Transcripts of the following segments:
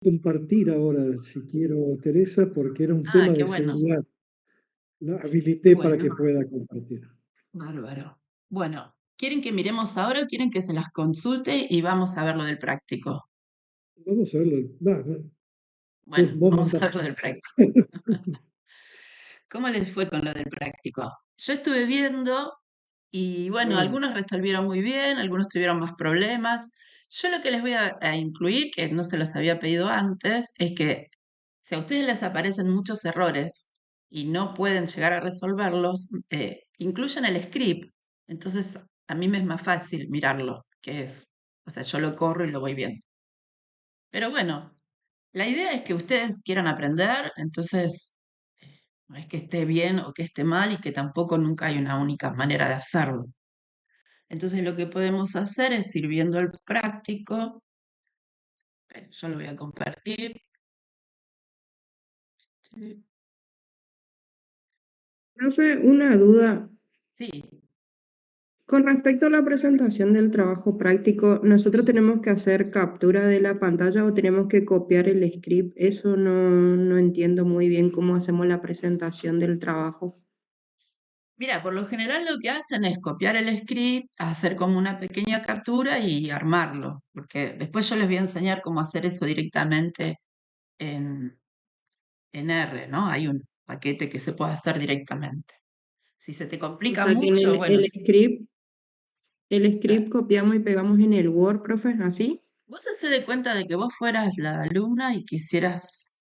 compartir ahora, si quiero, Teresa, porque era un Ah, tema qué de bueno, seguridad. La qué habilité para que bueno, pueda compartir. bárbaro. Bueno, ¿quieren que miremos ahora o quieren que se las consulte y vamos a ver lo del práctico? Vamos a verlo. Bueno, Vos vamos a mandás. ver lo del práctico. ¿Cómo les fue con lo del práctico? Yo estuve viendo y bueno, Ah, algunos resolvieron muy bien, algunos tuvieron más problemas. Yo lo que les voy a incluir, que no se los había pedido antes, es que si a ustedes les aparecen muchos errores y no pueden llegar a resolverlos, incluyan el script. Entonces, a mí me es más fácil mirarlo, o sea, yo lo corro y lo voy viendo. Pero bueno, la idea es que ustedes quieran aprender, entonces no es que esté bien o que esté mal y que tampoco nunca hay una única manera de hacerlo. Entonces, lo que podemos hacer es ir viendo el práctico. Yo lo voy a compartir. Profe, una duda. Sí, Con respecto a la presentación del trabajo práctico, ¿nosotros sí. tenemos que hacer captura de la pantalla o tenemos que copiar el script? Eso no entiendo muy bien cómo hacemos la presentación del trabajo. Mira, por lo general lo que hacen es copiar el script, hacer como una pequeña captura y armarlo, porque después yo les voy a enseñar cómo hacer eso directamente en, en R, ¿no? Hay un paquete que se puede hacer directamente. Si se te O complica sea que en mucho, bueno, el claro. script copiamos y pegamos en el Word, profe, ¿así? Vos hacés de cuenta de que vos fueras la alumna y quisieras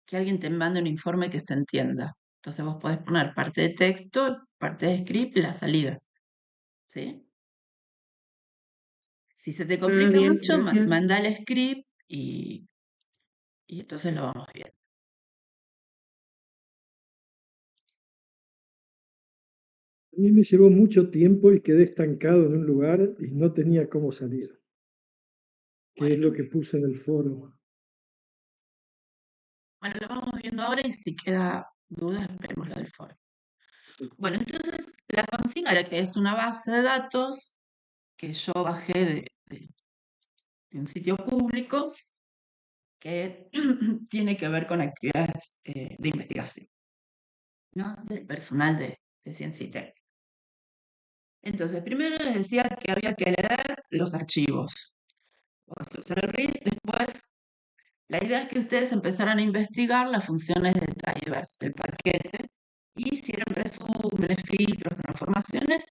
que alguien te mande un informe que se entienda. Entonces vos podés poner parte de texto, parte de script y la salida, ¿sí? Si se te Ah, complica bien, mucho, gracias. manda el script y entonces lo vamos viendo. a mí me llevó mucho tiempo y quedé estancado en un lugar y no tenía cómo salir, que es lo Bueno, que puse en el foro. bueno, lo vamos viendo ahora y si queda dudas, vemos lo del foro. Bueno, entonces la consigna era que es una base de datos que yo bajé de un sitio público que tiene que ver con actividades de investigación, ¿no? Del personal de ciencia y técnica. Entonces, primero les decía que había que leer los archivos. Vamos a usar el read, después la idea es que ustedes empezaran a investigar las funciones de drivers del paquete y hicieran resúmenes, filtros, transformaciones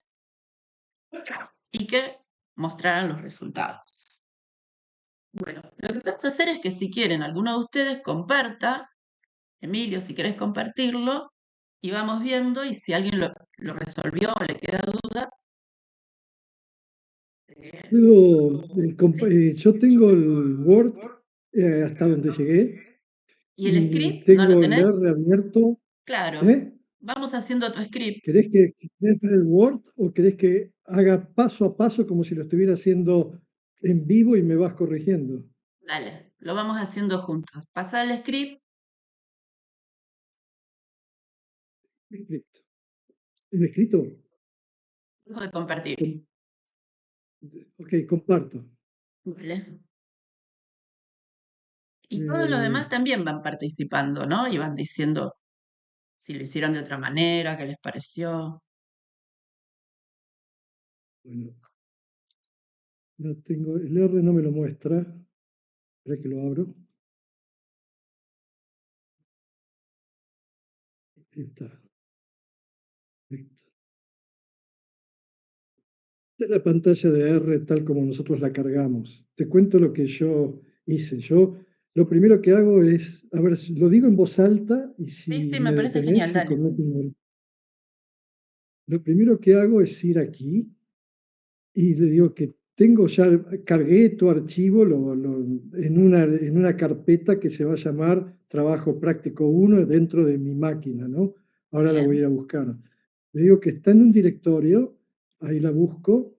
y que mostraran los resultados. Bueno, lo que vamos a hacer es que si quieren, alguno de ustedes comparta, Emilio, si querés compartirlo, y vamos viendo y si alguien lo resolvió o le queda duda, eh, ¿sí? Yo tengo el Word hasta donde llegué ¿Y el y script no lo tengo el tenés? R abierto. Claro, ¿Eh? vamos haciendo tu script. ¿Querés ver el Word o querés que haga paso a paso como si lo estuviera haciendo en vivo y me vas corrigiendo? Dale, lo vamos haciendo juntos. Pasa el script, Escrito. ¿En escrito? dejo de compartir. Com- ok, comparto. Vale. Y todos los Eh, demás también van participando, ¿no? Y van diciendo si lo hicieron de otra manera, qué les pareció. bueno, no tengo, el R no me lo muestra. Espera que lo abro. Ahí está. Listo. Esta es la pantalla de R tal como nosotros la cargamos. Te cuento lo que yo hice. Yo lo primero que hago es, a ver, lo digo en voz alta y Sí, si sí, me me parece genial, detenés y dale. cometo lo primero que hago es ir aquí y le digo que tengo ya, cargué tu archivo en una carpeta que se va a llamar Trabajo Práctico 1 dentro de mi máquina, ¿no? Ahora la voy a Bien, ir a buscar. Le digo que está en un directorio, ahí la busco.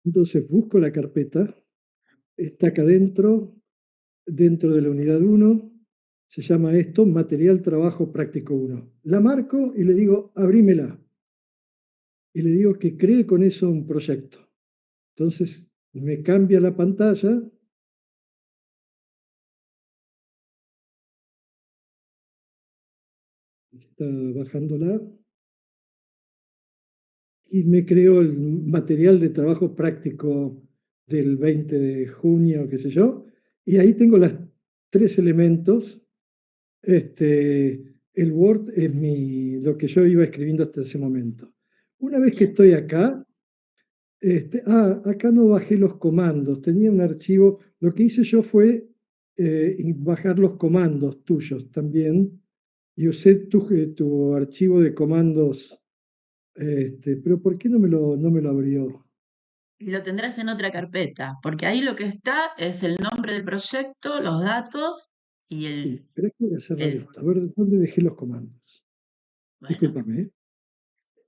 Entonces busco la carpeta, está acá dentro, dentro de la unidad 1, se llama esto Material Trabajo Práctico 1. La marco y le digo, abrímela. Y le digo que cree con eso un proyecto. Entonces me cambia la pantalla. Está bajándola. Y me creó el material de trabajo práctico del 20 de junio, qué sé yo. Y ahí tengo los 3 elementos. El Word es lo que yo iba escribiendo hasta ese momento. Una vez que Bien. estoy acá, acá no bajé los comandos, tenía un archivo. Lo que hice yo fue bajar los comandos tuyos también y usé tu archivo de comandos, pero ¿por qué no me lo abrió? Y lo tendrás en otra carpeta, porque ahí lo que está es el nombre del proyecto, los datos y Sí, pero es que voy a cerrar el, esto. A ver, ¿dónde dejé los comandos? bueno, Discúlpame, ¿eh?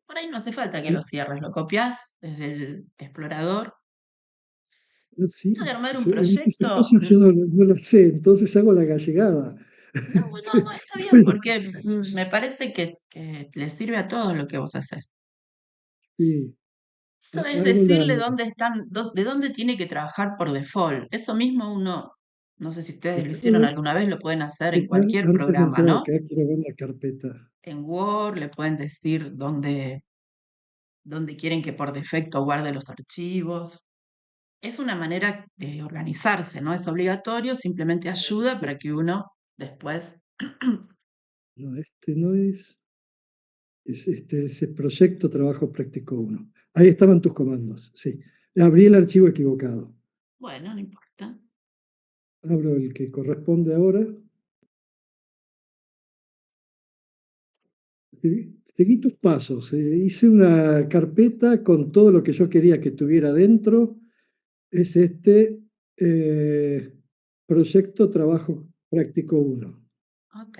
por ahí no hace falta que ¿Eh? lo cierres, lo copias desde el explorador. Sí, Esto de armar un en esas proyecto, cosas yo no lo sé, entonces hago la gallegada. no, bueno, no está bien, porque me parece que le sirve a todos lo que vos haces. Sí, Eso es hago la. decirle dónde están, de dónde tiene que trabajar por default. Eso mismo uno, no sé si ustedes lo Déjame hicieron ver, alguna vez, lo pueden hacer en acá, cualquier antes de programa, entrar ¿no? acá, quiero ver la carpeta. En Word le pueden decir dónde quieren que por defecto guarde los archivos. Es una manera de organizarse, no es obligatorio, simplemente ayuda Sí, para que uno después... no, este no es ese proyecto Trabajo Práctico 1. Ahí estaban tus comandos, sí. Abrí el archivo equivocado. Bueno, no importa. Abro el que corresponde ahora. Seguí tus pasos. Hice una carpeta con todo lo que yo quería que tuviera dentro. Es eh, proyecto Trabajo Práctico 1. Ok,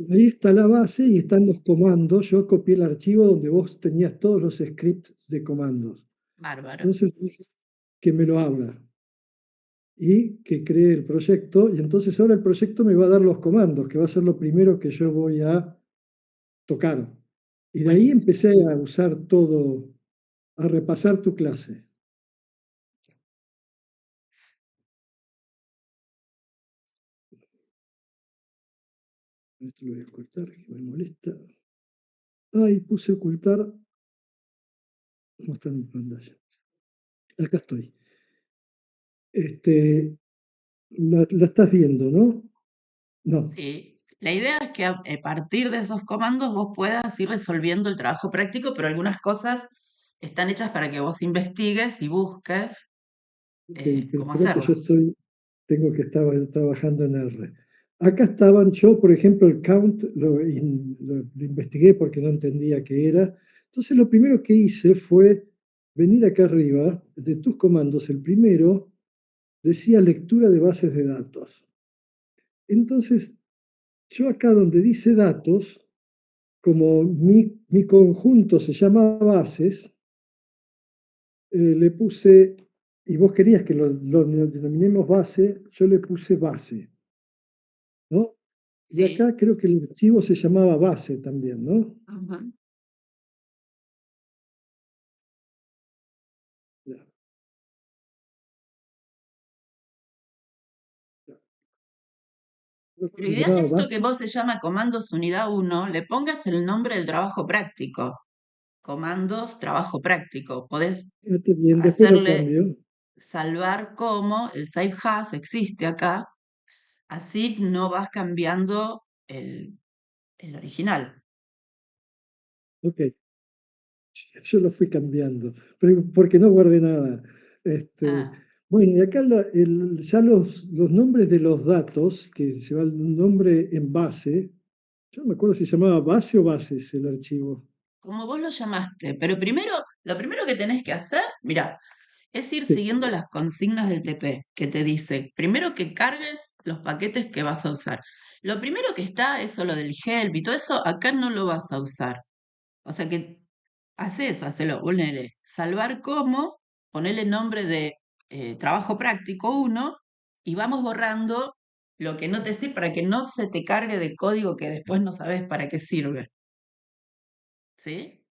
Ahí está la base y están los comandos. Yo copié el archivo donde vos tenías todos los scripts de comandos. bárbaro. Entonces dije que me lo abra y que cree el proyecto. Y entonces ahora el proyecto me va a dar los comandos, que va a ser lo primero que yo voy a tocar. Y de ahí Buenísimo. empecé a usar todo, a repasar tu clase. Esto lo voy a ocultar, que me molesta. Ay, puse ocultar. No está en mi pantalla. Acá estoy. La estás viendo, ¿no? No. Sí, la idea es que a partir de esos comandos vos puedas ir resolviendo el trabajo práctico, pero algunas cosas están hechas para que vos investigues y busques Ok, pero cómo espera que yo hacerlas. tengo que estar trabajando en R. Acá estaban, yo, por ejemplo, el count lo investigué porque no entendía qué era. Entonces, lo primero que hice fue venir acá arriba, de tus comandos, el primero decía lectura de bases de datos. Entonces, yo acá donde dice datos, como mi conjunto se llama bases, le puse, y vos querías que lo denominemos base, yo le puse base, ¿no? Y Sí. acá creo que el archivo se llamaba base también, ¿no? Ujú. Ya, ya. Creo que La se idea es llamaba esto que base. vos se llama comandos unidad uno, le pongas el nombre del trabajo práctico. Comandos, trabajo práctico. Podés Fíjate bien, después lo hacerle cambio. salvar como el save as existe acá, así no vas cambiando el original. Ok, yo lo fui cambiando, pero porque no guardé nada. Este, Ah, bueno, y acá ya los nombres de los datos, que se va el nombre en base, yo no me acuerdo si se llamaba base o bases el archivo. como vos lo llamaste, pero primero, lo primero que tenés que hacer, mira, es ir Sí, siguiendo las consignas del TP, que te dice, primero que cargues los paquetes que vas a usar. Lo primero que está, eso lo del help y todo eso, acá no lo vas a usar. O sea que hace eso, hacelo, ponele salvar como, ponele nombre de trabajo práctico uno y vamos borrando lo que no te sirve para que no se te cargue de código que después no sabes para qué sirve. ¿Sí?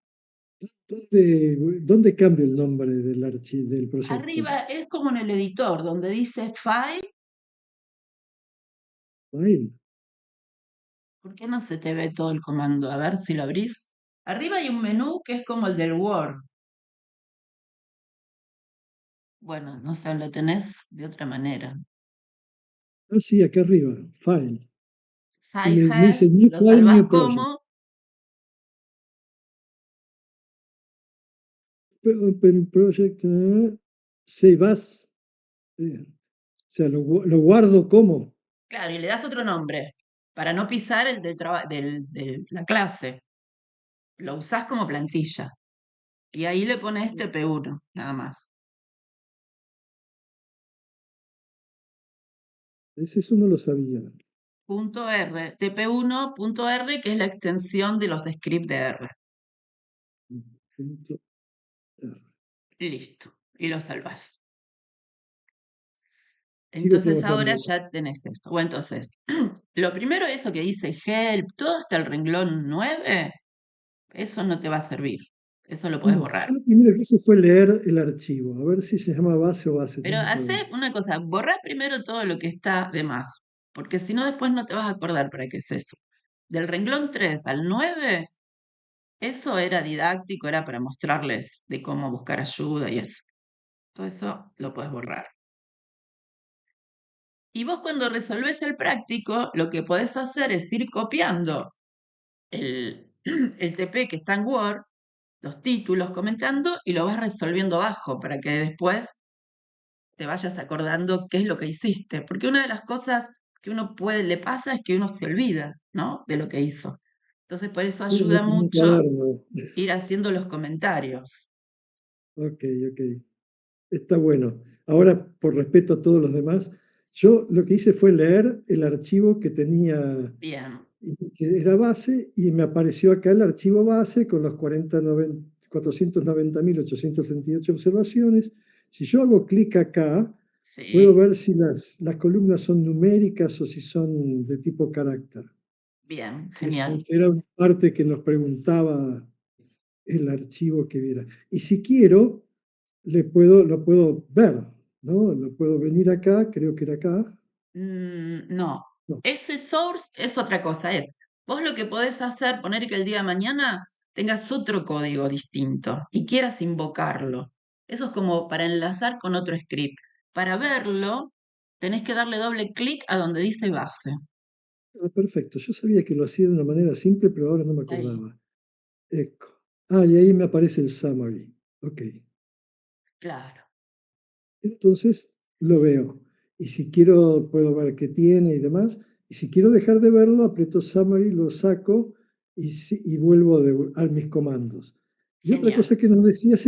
¿Dónde cambia el nombre del proyecto? Arriba es como en el editor, donde dice File. File. ¿Por qué no se te ve todo el comando? A ver si lo abrís. Arriba hay un menú que es como el del Word. Bueno, no sé, lo tenés de otra manera. Ah, sí, acá arriba, File. Y Save me dice as, New lo File, salvás New Project. como, Open Project, Save As. O sea, lo guardo como. claro, y le das otro nombre, para no pisar el de la clase. Lo usás como plantilla. Y ahí le pones TP1, nada más. Eso no lo sabía. Punto R, TP1.R, que es la extensión de los scripts de R. Punto R. Listo. Y lo salvás. Sigo Entonces ahora trabajando. ya tenés eso. Bueno, entonces, lo primero, eso que dice help, todo hasta el renglón 9, eso no te va a servir. Eso lo puedes No, borrar. yo lo primero que hice fue leer el archivo, a ver si se llama base o base. Pero Tengo que hacé ver. una cosa, borrá primero todo lo que está de más, porque si no después no te vas a acordar para qué es eso. Del renglón 3 al 9, eso era didáctico, era para mostrarles de cómo buscar ayuda y eso. Todo eso lo puedes borrar. Y vos cuando resolvés el práctico, lo que podés hacer es ir copiando el TP que está en Word, los títulos comentando, y lo vas resolviendo abajo para que después te vayas acordando qué es lo que hiciste. Porque una de las cosas que le pasa es que uno se olvida, ¿no? De lo que hizo. Entonces, por eso No ayuda tengo un mucho cuaderno. ir haciendo los comentarios. Ok, ok. Está bueno. Ahora, por respeto a todos los demás, yo lo que hice fue leer el archivo que tenía, Bien, que era base, y me apareció acá el archivo base con los 490.838 observaciones. Si yo hago clic acá, puedo sí, ver si las columnas son numéricas o si son de tipo carácter. bien, Eso genial. era una parte que nos preguntaba el archivo que viera. Y si quiero, lo puedo ver, ¿no? Lo puedo venir acá, creo que era acá. No, No, ese source es otra cosa. Vos lo que podés hacer, poner que el día de mañana tengas otro código distinto y quieras invocarlo. Eso es como para enlazar con otro script. Para verlo, tenés que darle doble clic a donde dice base. perfecto. Yo sabía que lo hacía de una manera simple, pero ahora no me Ahí, acordaba. Eco. Ah, y ahí me aparece el summary. Ok. claro. Entonces lo veo. Y si quiero, puedo ver qué tiene y demás. Y si quiero dejar de verlo, aprieto Summary, lo saco y vuelvo a mis comandos. Y otra Genial. cosa que nos decía es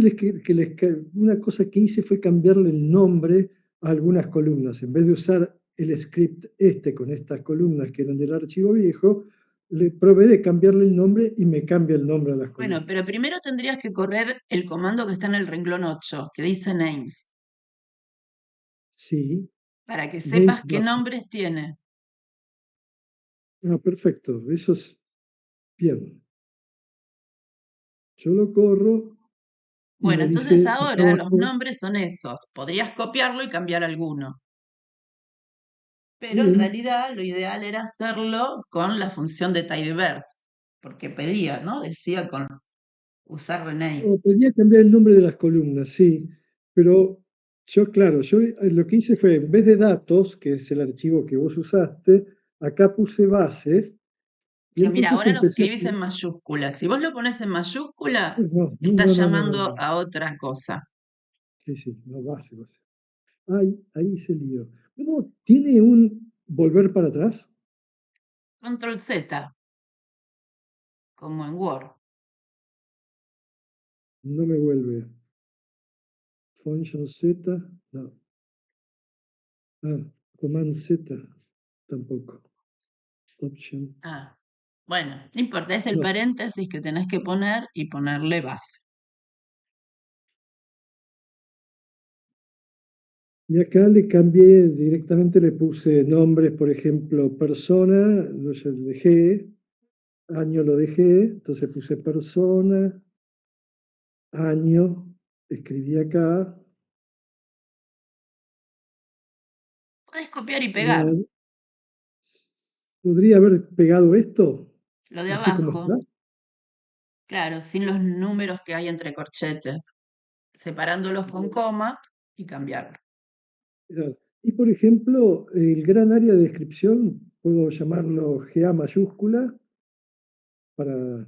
una cosa que hice fue cambiarle el nombre a algunas columnas. En vez de usar el script con estas columnas que eran del archivo viejo, le probé de cambiarle el nombre y me cambia el nombre a las Bueno, pero columnas. primero tendrías que correr el comando que está en el renglón 8, que dice names, Sí, para que sepas names qué base. nombres tiene. Ah, perfecto. Eso es bien. Yo lo corro y Bueno, me entonces dice acá ahora los abajo, nombres son esos. Podrías copiarlo y cambiar alguno. Pero en bien, realidad lo ideal era hacerlo con la función de tidyverse, porque pedía, ¿no? Decía con usar rename. no, pedía cambiar el nombre de las columnas, sí, pero yo lo que hice fue, en vez de datos, que es el archivo que vos usaste, acá puse base y Pero mira, entonces ahora lo empecé a escribís en escribir. mayúscula. Si vos lo pones en mayúscula, No, no, estás no, no, no, llamando no. a otra cosa. Sí, sí, no, base, base. Ahí se lío. ¿Cómo tiene un volver para atrás? Control Z, como en Word. No me vuelve. Function Z, no. Ah, Command Z, tampoco. Option. Ah, bueno, no importa, es el No. paréntesis que tenés que poner y ponerle base. Y acá le cambié, directamente le puse nombres, por ejemplo, persona, no sé, dejé, año lo dejé, entonces puse persona, año, escribí acá. Puedes copiar y pegar la- ¿Podría haber pegado esto? lo de Así como está. abajo, claro, sin los números que hay entre corchetes, separándolos con coma y cambiarlo. Claro. Y por ejemplo, el gran área de descripción, puedo llamarlo GA mayúscula, para,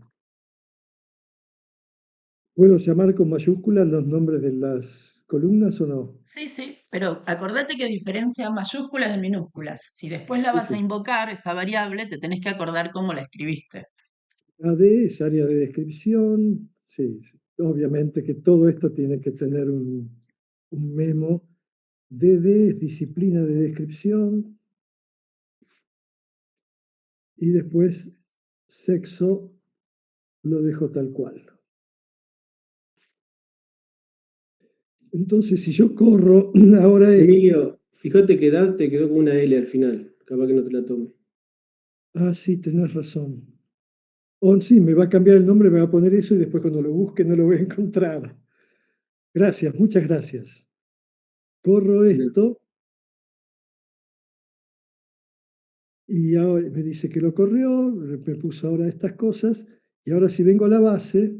¿puedo llamar con mayúsculas los nombres de las columnas o no? Sí, sí, pero acordate que diferencia mayúsculas de minúsculas. Si después la Sí, vas a sí. invocar, esa variable, te tenés que acordar cómo la escribiste. AD es área de descripción. Sí, sí. Obviamente que todo esto tiene que tener un memo. DD es disciplina de descripción. Y después sexo lo dejo tal cual. Entonces, si yo corro ahora Emilio, fíjate que edad te quedó con una L al final. Capaz que no te la tome. sí, tenés razón. O sí, me va a cambiar el nombre, me va a poner eso y después cuando lo busque no lo voy a encontrar. Gracias, muchas gracias. Corro No. esto y ahora me dice que lo corrió, me puso ahora estas cosas y ahora si vengo a la base,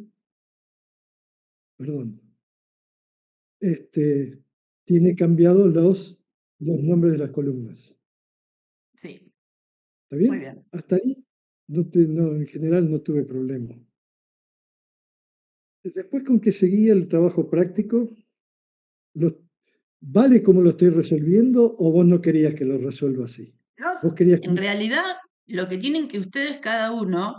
perdón, tiene cambiado los nombres de las columnas. Sí, ¿Está muy bien? bien. Hasta ahí, no, en general no tuve problema. Después con que seguía el trabajo práctico, lo- ¿vale cómo lo estoy resolviendo o vos no querías que lo resuelva así? No, Vos querías en que... realidad, lo que tienen que ustedes cada uno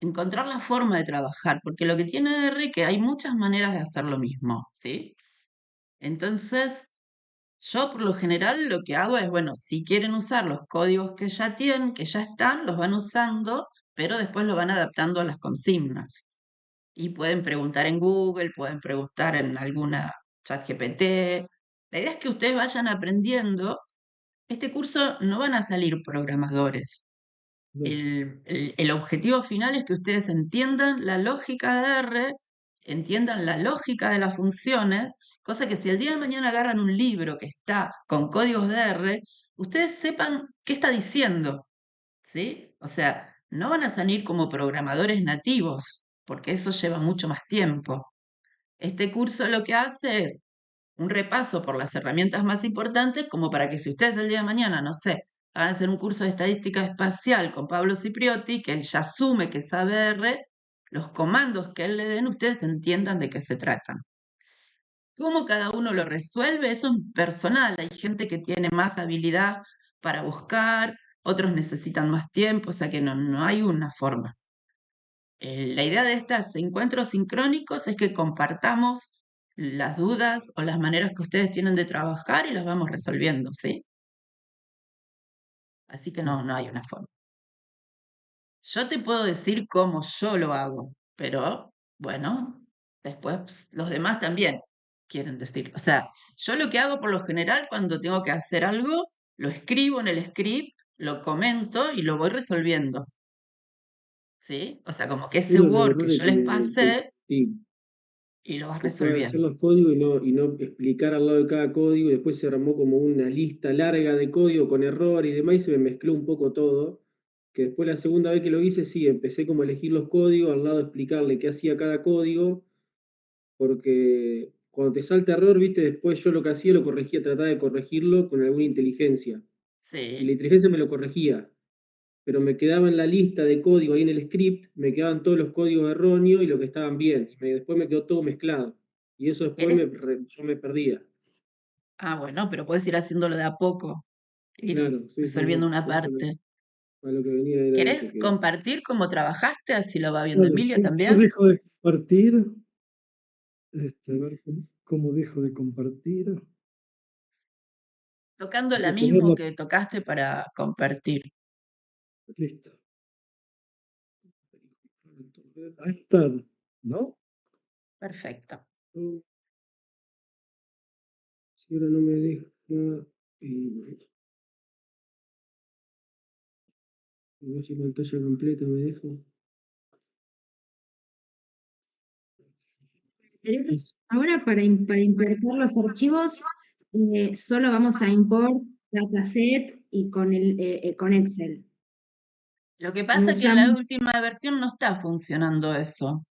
encontrar la forma de trabajar, porque lo que tiene R que hay muchas maneras de hacer lo mismo, ¿sí? Entonces, yo por lo general lo que hago es, bueno, si quieren usar los códigos que ya tienen, que ya están, los van usando, pero después lo van adaptando a las consignas. Y pueden preguntar en Google, pueden preguntar en alguna chat GPT. La idea es que ustedes vayan aprendiendo. Este curso no van a salir programadores. No, El objetivo final es que ustedes entiendan la lógica de R, entiendan la lógica de las funciones, cosa que si el día de mañana agarran un libro que está con códigos de R, ustedes sepan qué está diciendo, ¿sí? O sea, no van a salir como programadores nativos, porque eso lleva mucho más tiempo. Este curso lo que hace es un repaso por las herramientas más importantes, como para que si ustedes el día de mañana, no sé, van a hacer un curso de estadística espacial con Pablo Cipriotti, que él ya asume que sabe R, los comandos que él le den, ustedes entiendan de qué se tratan. Cómo cada uno lo resuelve, eso es personal. Hay gente que tiene más habilidad para buscar, otros necesitan más tiempo, o sea que no hay una forma. La idea de estos encuentros sincrónicos es que compartamos las dudas o las maneras que ustedes tienen de trabajar y las vamos resolviendo, ¿sí? Así que no hay una forma. Yo te puedo decir cómo yo lo hago, pero bueno, después los demás también quieren decir. O sea, yo lo que hago por lo general cuando tengo que hacer algo, lo escribo en el script, lo comento y lo voy resolviendo, ¿sí? O sea, como que ese Esos Word que errores yo les pasé sí, y lo vas después de hacer resolviendo. los códigos y no explicar al lado de cada código, y después se armó como una lista larga de código con error y demás, y se me mezcló un poco todo. Que después la segunda vez que lo hice, sí, empecé como a elegir los códigos, al lado explicarle qué hacía cada código, porque cuando te salta error, viste, después yo lo que hacía lo corregía, trataba de corregirlo con alguna inteligencia. Y la Sí. inteligencia me lo corregía, pero me quedaba en la lista de código ahí en el script, me quedaban todos los códigos erróneos y los que estaban bien. Después me quedó todo mezclado. Y eso después ¿Querés? yo me perdía. Ah, bueno, pero puedes ir haciéndolo de a poco, ir Claro, sí, sí, resolviendo sí. una Eso parte. a lo que venía era eso, ¿Querés que compartir cómo trabajaste? Así lo va viendo claro, Emilia yo también. dejo de compartir, a ver cómo dejo de compartir. Tocando Voy la a mismo ponerlo, que tocaste para compartir. listo. Ahí está, ¿no? Perfecto. si ahora no me deja, a ver si pantalla completa me deja. Ahora para importar los archivos, solo vamos a import dataset y con Excel. Lo que No pasa es que en la usamos, última versión no está funcionando eso.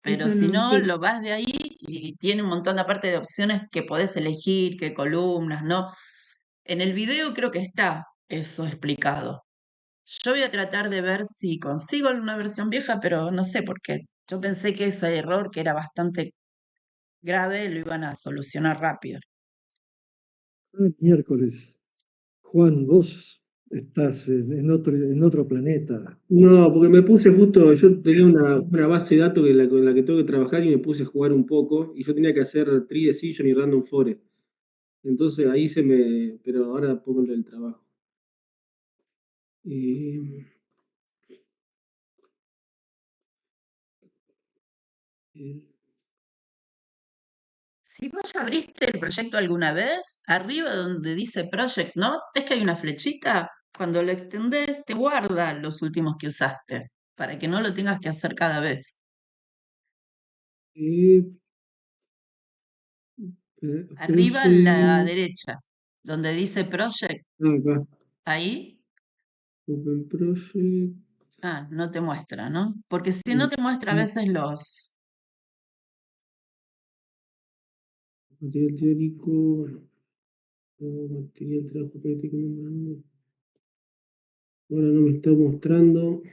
Pero eso si no, no, sí, lo vas de ahí y tiene un montón aparte de opciones que podés elegir, qué columnas, ¿no? En el video creo que está eso explicado. Yo voy a tratar de ver si consigo una versión vieja, pero no sé por qué. Yo pensé que ese error, que era bastante grave, lo iban a solucionar rápido. Miércoles. Juan, vos estás en otro planeta. No, porque me puse justo, yo tenía una base de datos con la que tengo que trabajar y me puse a jugar un poco y yo tenía que hacer Tree Decision y Random Forest. Entonces ahí pero ahora pongo lo del trabajo. Eh, eh, Si vos ya abriste el proyecto alguna vez, arriba donde dice Project Note, ¿ves que hay una flechita? Cuando lo extendés, te guarda los últimos que usaste, para que no lo tengas que hacer cada vez. eh, Arriba a la Project, derecha, donde dice Project, acá, ahí, Open Project, no te muestra, ¿no? Porque si no te muestra a veces los... material teórico, material trabajo práctico, ahora no me está mostrando.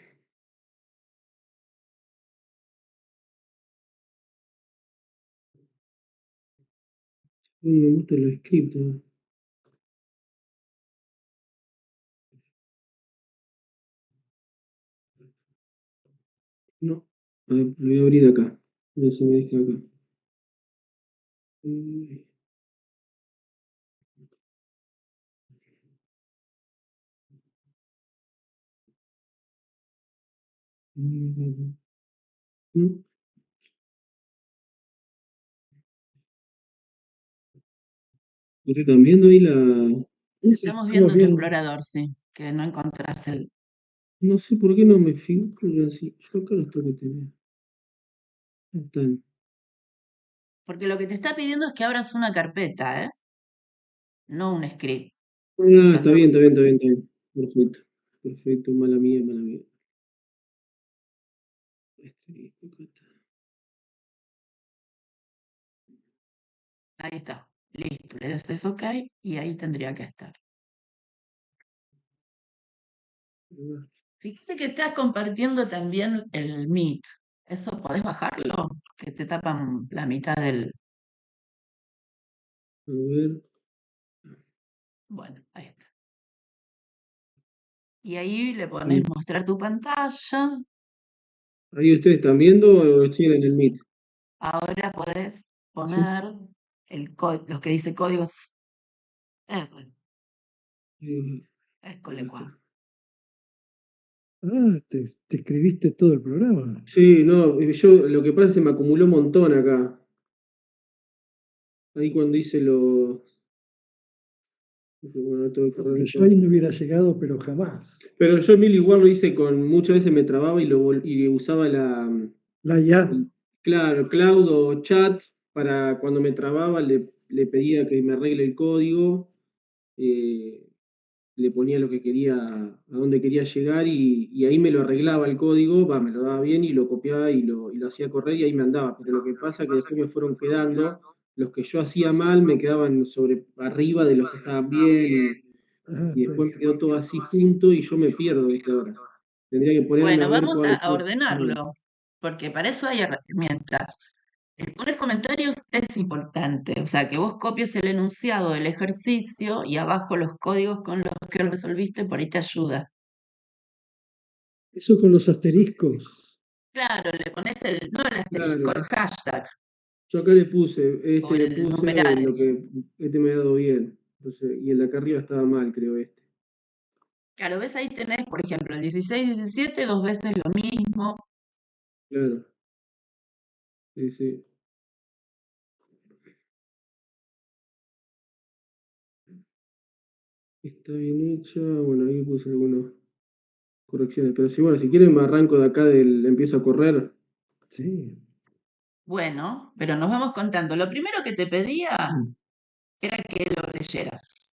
No me gustan los scripts. No. A ver, lo voy a abrir acá. A ver si me deja acá. ¿No? ¿Ustedes están viendo ahí la...? Sí, sí, Estamos estamos viendo tu viendo. explorador, sí, que no encontrás el... No sé por qué no me figura así. Yo acá los tengo que tener. Ahí están. Porque lo que te está pidiendo es que abras una carpeta, ¿eh? No un script. Ah, Ya está está. bien, está bien, está bien, está bien. Perfecto. Perfecto, mala mía, mala mía. Acá está. Ahí está. Listo. Le das OK y ahí tendría que estar. Fíjate que estás compartiendo también el Meet. ¿Eso podés bajarlo? Que te tapan la mitad del... A ver. Bueno, ahí está. Y ahí le pones Ahí, mostrar tu pantalla. ahí ustedes están viendo o estoy en el Meet. Ahora podés Sí. poner los que dice códigos R. École Acá qua. está. Ah, te escribiste todo el programa. Sí, no, yo lo que pasa es que se me acumuló un montón acá. Ahí cuando hice los. Bueno, tengo que correr Yo esto. ahí no hubiera llegado, pero jamás. Pero yo Emilio igual lo hice muchas veces me trababa y usaba La IA. claro, Cloud o chat para cuando me trababa le pedía que me arregle el código, eh, le ponía lo que quería, a dónde quería llegar y ahí me lo arreglaba el código, me lo daba bien y lo copiaba y lo hacía correr y ahí me andaba. Pero lo que pasa es que después me fueron quedando, los que yo hacía mal me quedaban sobre arriba de los que estaban bien Ah, y después me quedó todo así junto y yo me pierdo, ¿viste? Ahora. Tendría que ponerme a Bueno, ver vamos cuáles a fueron. ordenarlo, porque para eso hay herramientas. El poner comentarios es importante, o sea, que vos copies el enunciado del ejercicio y abajo los códigos con los que lo resolviste, por ahí te ayuda. eso con los asteriscos. Claro, le pones no el asterisco, Claro, el hashtag yo acá le puse, o le el puse lo numerales. que me ha dado bien. Entonces, y el de acá arriba estaba mal, creo este. Claro, ves ahí tenés, por ejemplo, el 16-17, dos veces lo mismo. Claro, sí, sí. Está bien hecha. Bueno, ahí puse algunas correcciones. Pero sí, bueno, si quieren me arranco de acá empiezo a correr. Sí. Bueno, pero nos vamos contando. Lo primero que te pedía Mm. era que lo leyeras,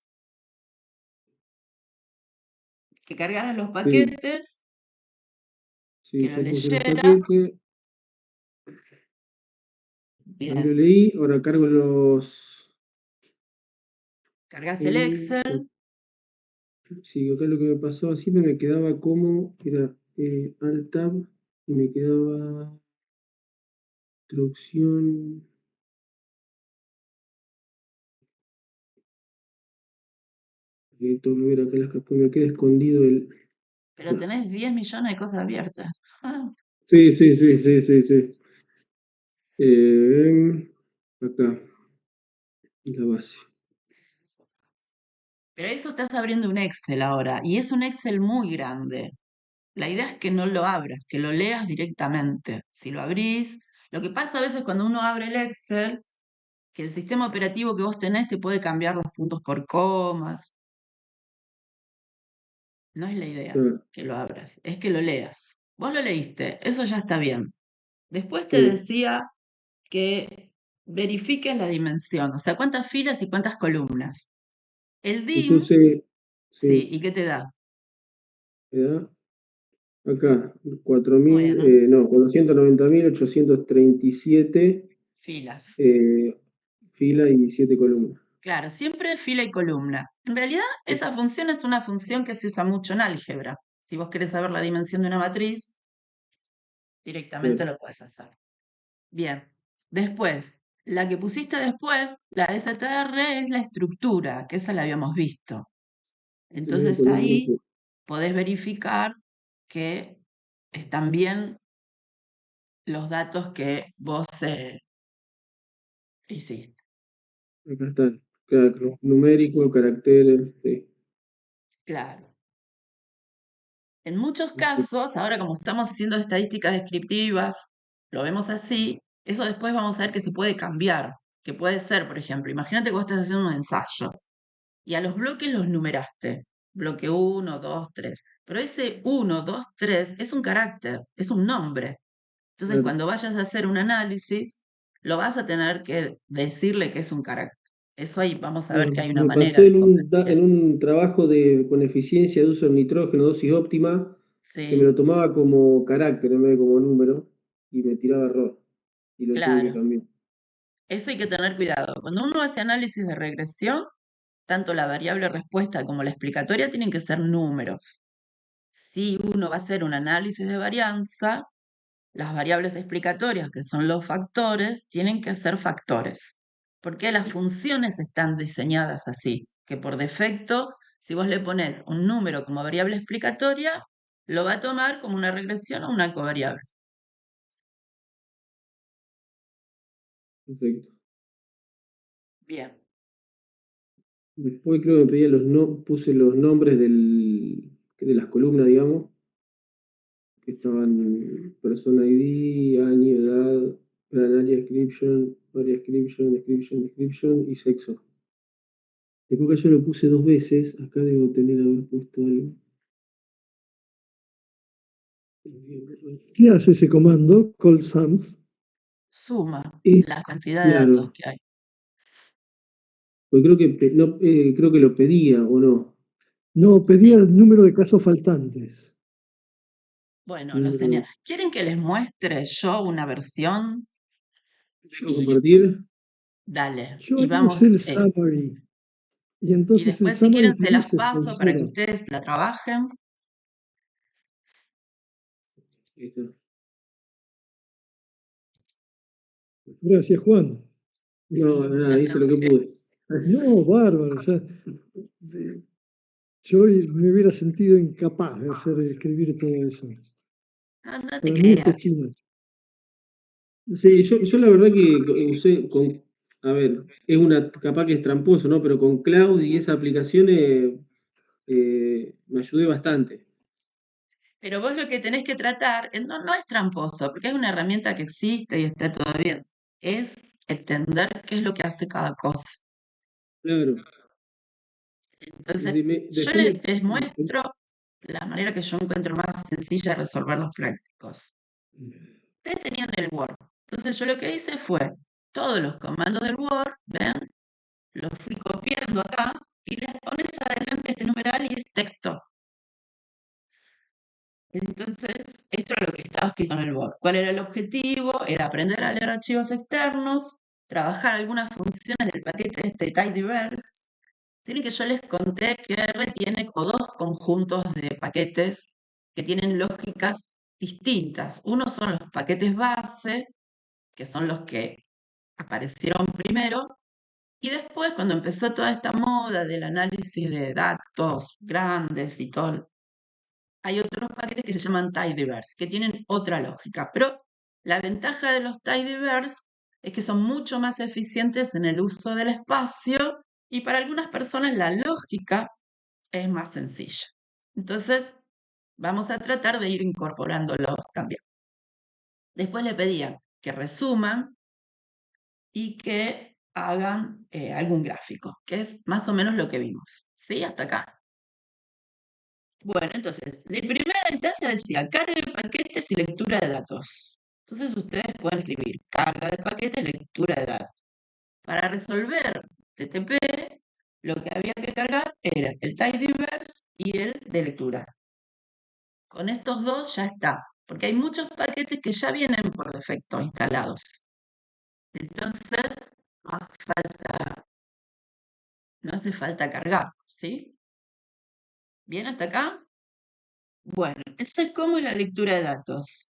que cargaras los Sí, paquetes, sí, que lo ya puse los leyeras. paquetes, ahí lo Bien, leí, ahora cargo los... cargas el Excel, Sí, acá lo que me pasaba siempre me quedaba como, era Alt Tab y me quedaba instrucción. Todo ver acá las capas, me queda escondido el. pero tenés 10 millones de cosas abiertas. Ah, Sí, sí, sí, sí, sí, sí. Acá, la base. pero eso estás abriendo un Excel ahora, y es un Excel muy grande. La idea es que no lo abras, que lo leas directamente. Si lo abrís, lo que pasa a veces cuando uno abre el Excel, que el sistema operativo que vos tenés te puede cambiar los puntos por comas. No es la idea Ah, que lo abras, es que lo leas. Vos lo leíste, eso ya está bien. Después te sí. decía que verifiques la dimensión, o sea, cuántas filas y cuántas columnas. El Eso DIM, se. sí, Sí, ¿y qué te da? me da acá, 4.000, Bueno, no, 490.837 filas. fila y 7 columnas. Claro, siempre fila y columna. En realidad, esa función es una función que se usa mucho en álgebra. Si vos querés saber la dimensión de una matriz, directamente Sí, lo puedes hacer. Bien. Después, la que pusiste después, la STR, es la estructura, que esa la habíamos visto. tenía Entonces columnas. ahí podés verificar que están bien los datos que vos hiciste. Acá están. Claro, numérico, caracteres, sí. Claro. En muchos casos, ahora como estamos haciendo estadísticas descriptivas, lo vemos así, eso después vamos a ver que se puede cambiar, que puede ser, por ejemplo, imagínate que vos estás haciendo un ensayo y a los bloques los numeraste, bloque 1, 2, 3, pero ese 1, 2, 3 es un carácter, es un nombre. Entonces, Claro. cuando vayas a hacer un análisis, lo vas a tener que decirle que es un carácter. Eso ahí vamos a ver que hay una Me manera pasó de en convertir eso. un trabajo con eficiencia de uso del nitrógeno, dosis óptima, que me Sí, lo tomaba como carácter en vez de como número, y me tiraba error, y lo tuve que claro. cambiar. Eso hay que tener cuidado. Cuando uno hace análisis de regresión, tanto la variable respuesta como la explicatoria tienen que ser números. Si uno va a hacer un análisis de varianza, las variables explicatorias, que son los factores, tienen que ser factores. Porque las funciones están diseñadas así, que por defecto, si vos le pones un número como variable explicatoria, lo va a tomar como una regresión o una covariable. Perfecto. Bien. Después creo que me pedía puse los nombres de las columnas, digamos, que estaban persona ID, año, edad, plan area description, area description, description y sexo. Después que yo lo puse 2 veces, acá debo haber puesto algo. ¿Qué hace ese comando? Call sums. Suma Eh, la cantidad de datos claro, que hay. pues creo que no, creo que lo pedía o no. No, pedía Sí. el número de casos faltantes. Bueno, los Número tenía. ¿Quieren que les muestre yo una versión? ¿Dejo Y compartir? dale, Yo y ahí vamos. usé el summary y Y entonces el después, si summary quieren, se me las dice paso para que sincero. ustedes la trabajen. Ahí está. Gracias, Juan. No, nada, hice lo que pude. No, bárbaro. Yo me hubiera sentido incapaz de escribir todo eso. No te Para mí es creas. cochino. Sí, yo la verdad que usé a ver, es una, capaz que es tramposo, ¿no? Pero con Cloud y esa aplicación me ayudé bastante. Pero vos lo que tenés que tratar, no es tramposo, porque es una herramienta que existe y está todo bien. Es entender qué es lo que hace cada cosa. Claro. Entonces, Sí, yo después les muestro la manera que yo encuentro más sencilla de resolver los prácticos. Ustedes tenían el Word. Entonces yo lo que hice fue, todos los comandos del Word, ven, los fui copiando acá y les pones adelante este numeral y es texto. Entonces, esto es lo que estaba escrito en el Word. ¿Cuál era el objetivo? Era aprender a leer archivos externos, trabajar algunas funciones del paquete tidyverse. Tienen que yo les conté que R tiene dos conjuntos de paquetes que tienen lógicas distintas. Uno son los paquetes base, que son los que aparecieron primero, y después, cuando empezó toda esta moda del análisis de datos grandes y todo, hay otros paquetes que se llaman tidyverse, que tienen otra lógica. Pero la ventaja de los tidyverse es que son mucho más eficientes en el uso del espacio y para algunas personas la lógica es más sencilla. Entonces, vamos a tratar de ir incorporándolos también. Después le pedían que resuman y que hagan algún gráfico, que es más o menos lo que vimos. ¿Sí? Hasta acá. Bueno, entonces, de primera instancia decía carga de paquetes y lectura de datos. Entonces ustedes pueden escribir carga de paquetes, lectura de datos. Para resolver TTP, lo que había que cargar era el tidyverse y el de lectura. Con estos dos ya está, porque hay muchos paquetes que ya vienen por defecto instalados. Entonces, no hace falta cargar, ¿sí? ¿Bien hasta acá? Bueno, entonces, ¿cómo es la lectura de datos?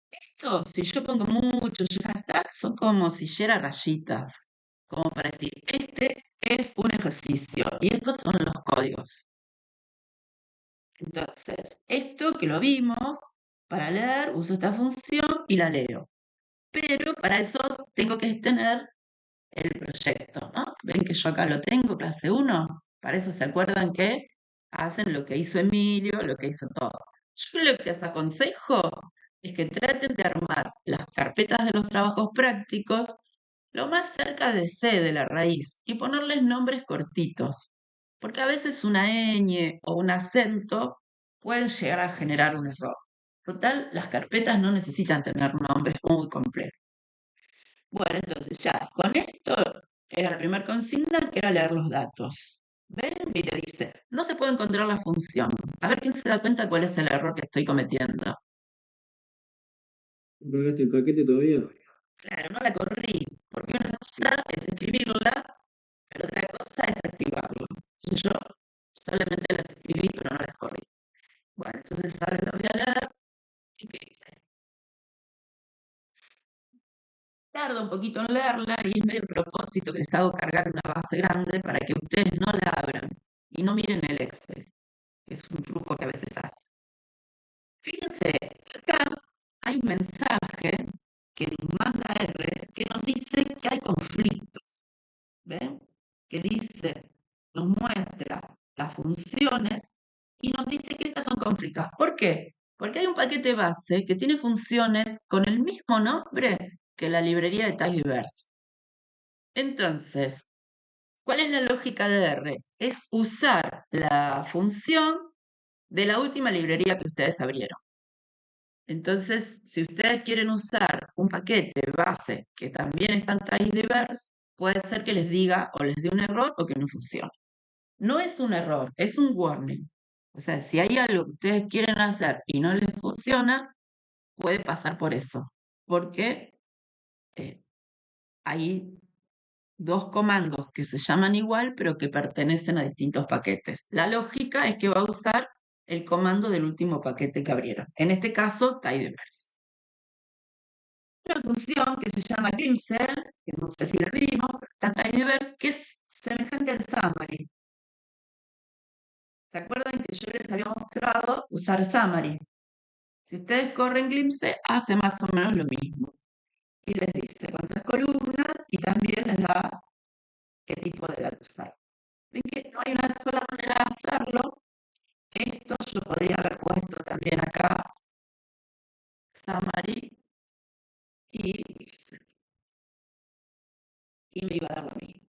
Esto, si yo pongo muchos hashtags, son como si hiciera rayitas, como para decir, este es un ejercicio y estos son los códigos. Entonces, esto que lo vimos, para leer uso esta función y la leo. Pero para eso tengo que tener el proyecto, ¿no? Ven que yo acá lo tengo, clase 1. Para eso se acuerdan que hacen lo que hizo Emilio, lo que hizo todo. Yo lo que les aconsejo es que traten de armar las carpetas de los trabajos prácticos lo más cerca de C, de la raíz, y ponerles nombres cortitos. Porque a veces una ñ o un acento pueden llegar a generar un error. Total, las carpetas no necesitan tener nombres muy complejos. Bueno, entonces ya, con esto era la primera consigna, que era leer los datos. ¿Ven? Mire, dice, no se puede encontrar la función. A ver quién se da cuenta cuál es el error que estoy cometiendo. ¿No cargaste el paquete todavía? Claro, no la corrí, porque una cosa es escribirla, pero otra cosa es activarlo. Entonces yo solamente las escribí, pero no las corrí. Bueno, entonces ahora lo voy a leer. ¿Y qué dice? Tarda un poquito en leerla y es medio propósito que les hago cargar una base grande para que ustedes no la abran y no miren el Excel. Es un truco que a veces hace. Fíjense, acá hay un mensaje que nos manda R que nos dice que hay conflictos. ¿Ven? Que dice, nos muestra las funciones y nos dice que estas son conflictos. ¿Por qué? Porque hay un paquete base que tiene funciones con el mismo nombre que la librería de tidyverse. Entonces, ¿cuál es la lógica de R? Es usar la función de la última librería que ustedes abrieron. Entonces, si ustedes quieren usar un paquete base que también está en tidyverse, puede ser que les diga o les dé un error o que no funcione. No es un error, es un warning. O sea, si hay algo que ustedes quieren hacer y no les funciona, puede pasar por eso. Porque hay dos comandos que se llaman igual, pero que pertenecen a distintos paquetes. La lógica es que va a usar el comando del último paquete que abrieron. En este caso, tidyverse. Una función que se llama glimpse, que no sé si la vimos, está en tidyverse, que es semejante al summary. ¿Se acuerdan que yo les había mostrado usar summary? Si ustedes corren glimpse, hace más o menos lo mismo. Y les dice cuántas columnas y también les da qué tipo de datos hay. Ven que no hay una sola manera de hacerlo. Esto yo podría haber puesto también acá summary y me iba a dar lo mismo.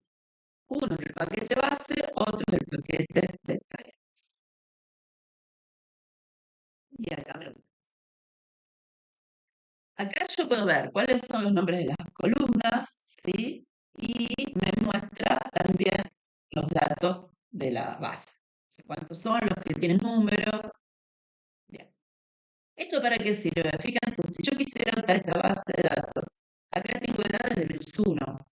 Uno del paquete base, otro del paquete de tareas. Y acá me lo Acá yo puedo ver cuáles son los nombres de las columnas, ¿sí? Y me muestra también los datos de la base. ¿Cuántos son los que tienen números? Bien. ¿Esto para qué sirve? Fíjense, si yo quisiera usar esta base de datos, acá tengo edades de menos 1.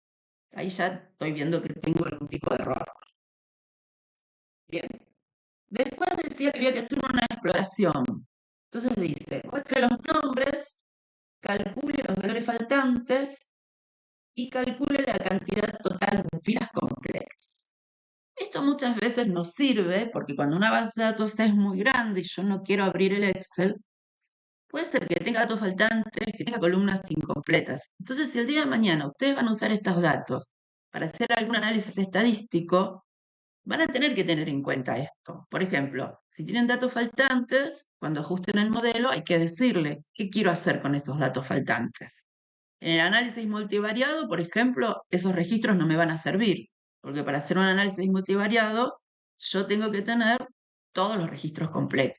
Ahí ya estoy viendo que tengo algún tipo de error. Bien. Después decía que había que hacer una exploración. Entonces dice, muestre los nombres, calcule los valores faltantes y calcule la cantidad total de filas completas. Esto muchas veces nos sirve porque cuando una base de datos es muy grande y yo no quiero abrir el Excel, puede ser que tenga datos faltantes, que tenga columnas incompletas. Entonces, si el día de mañana ustedes van a usar estos datos para hacer algún análisis estadístico, van a tener que tener en cuenta esto. Por ejemplo, si tienen datos faltantes, cuando ajusten el modelo hay que decirle qué quiero hacer con esos datos faltantes. En el análisis multivariado, por ejemplo, esos registros no me van a servir, porque para hacer un análisis multivariado yo tengo que tener todos los registros completos.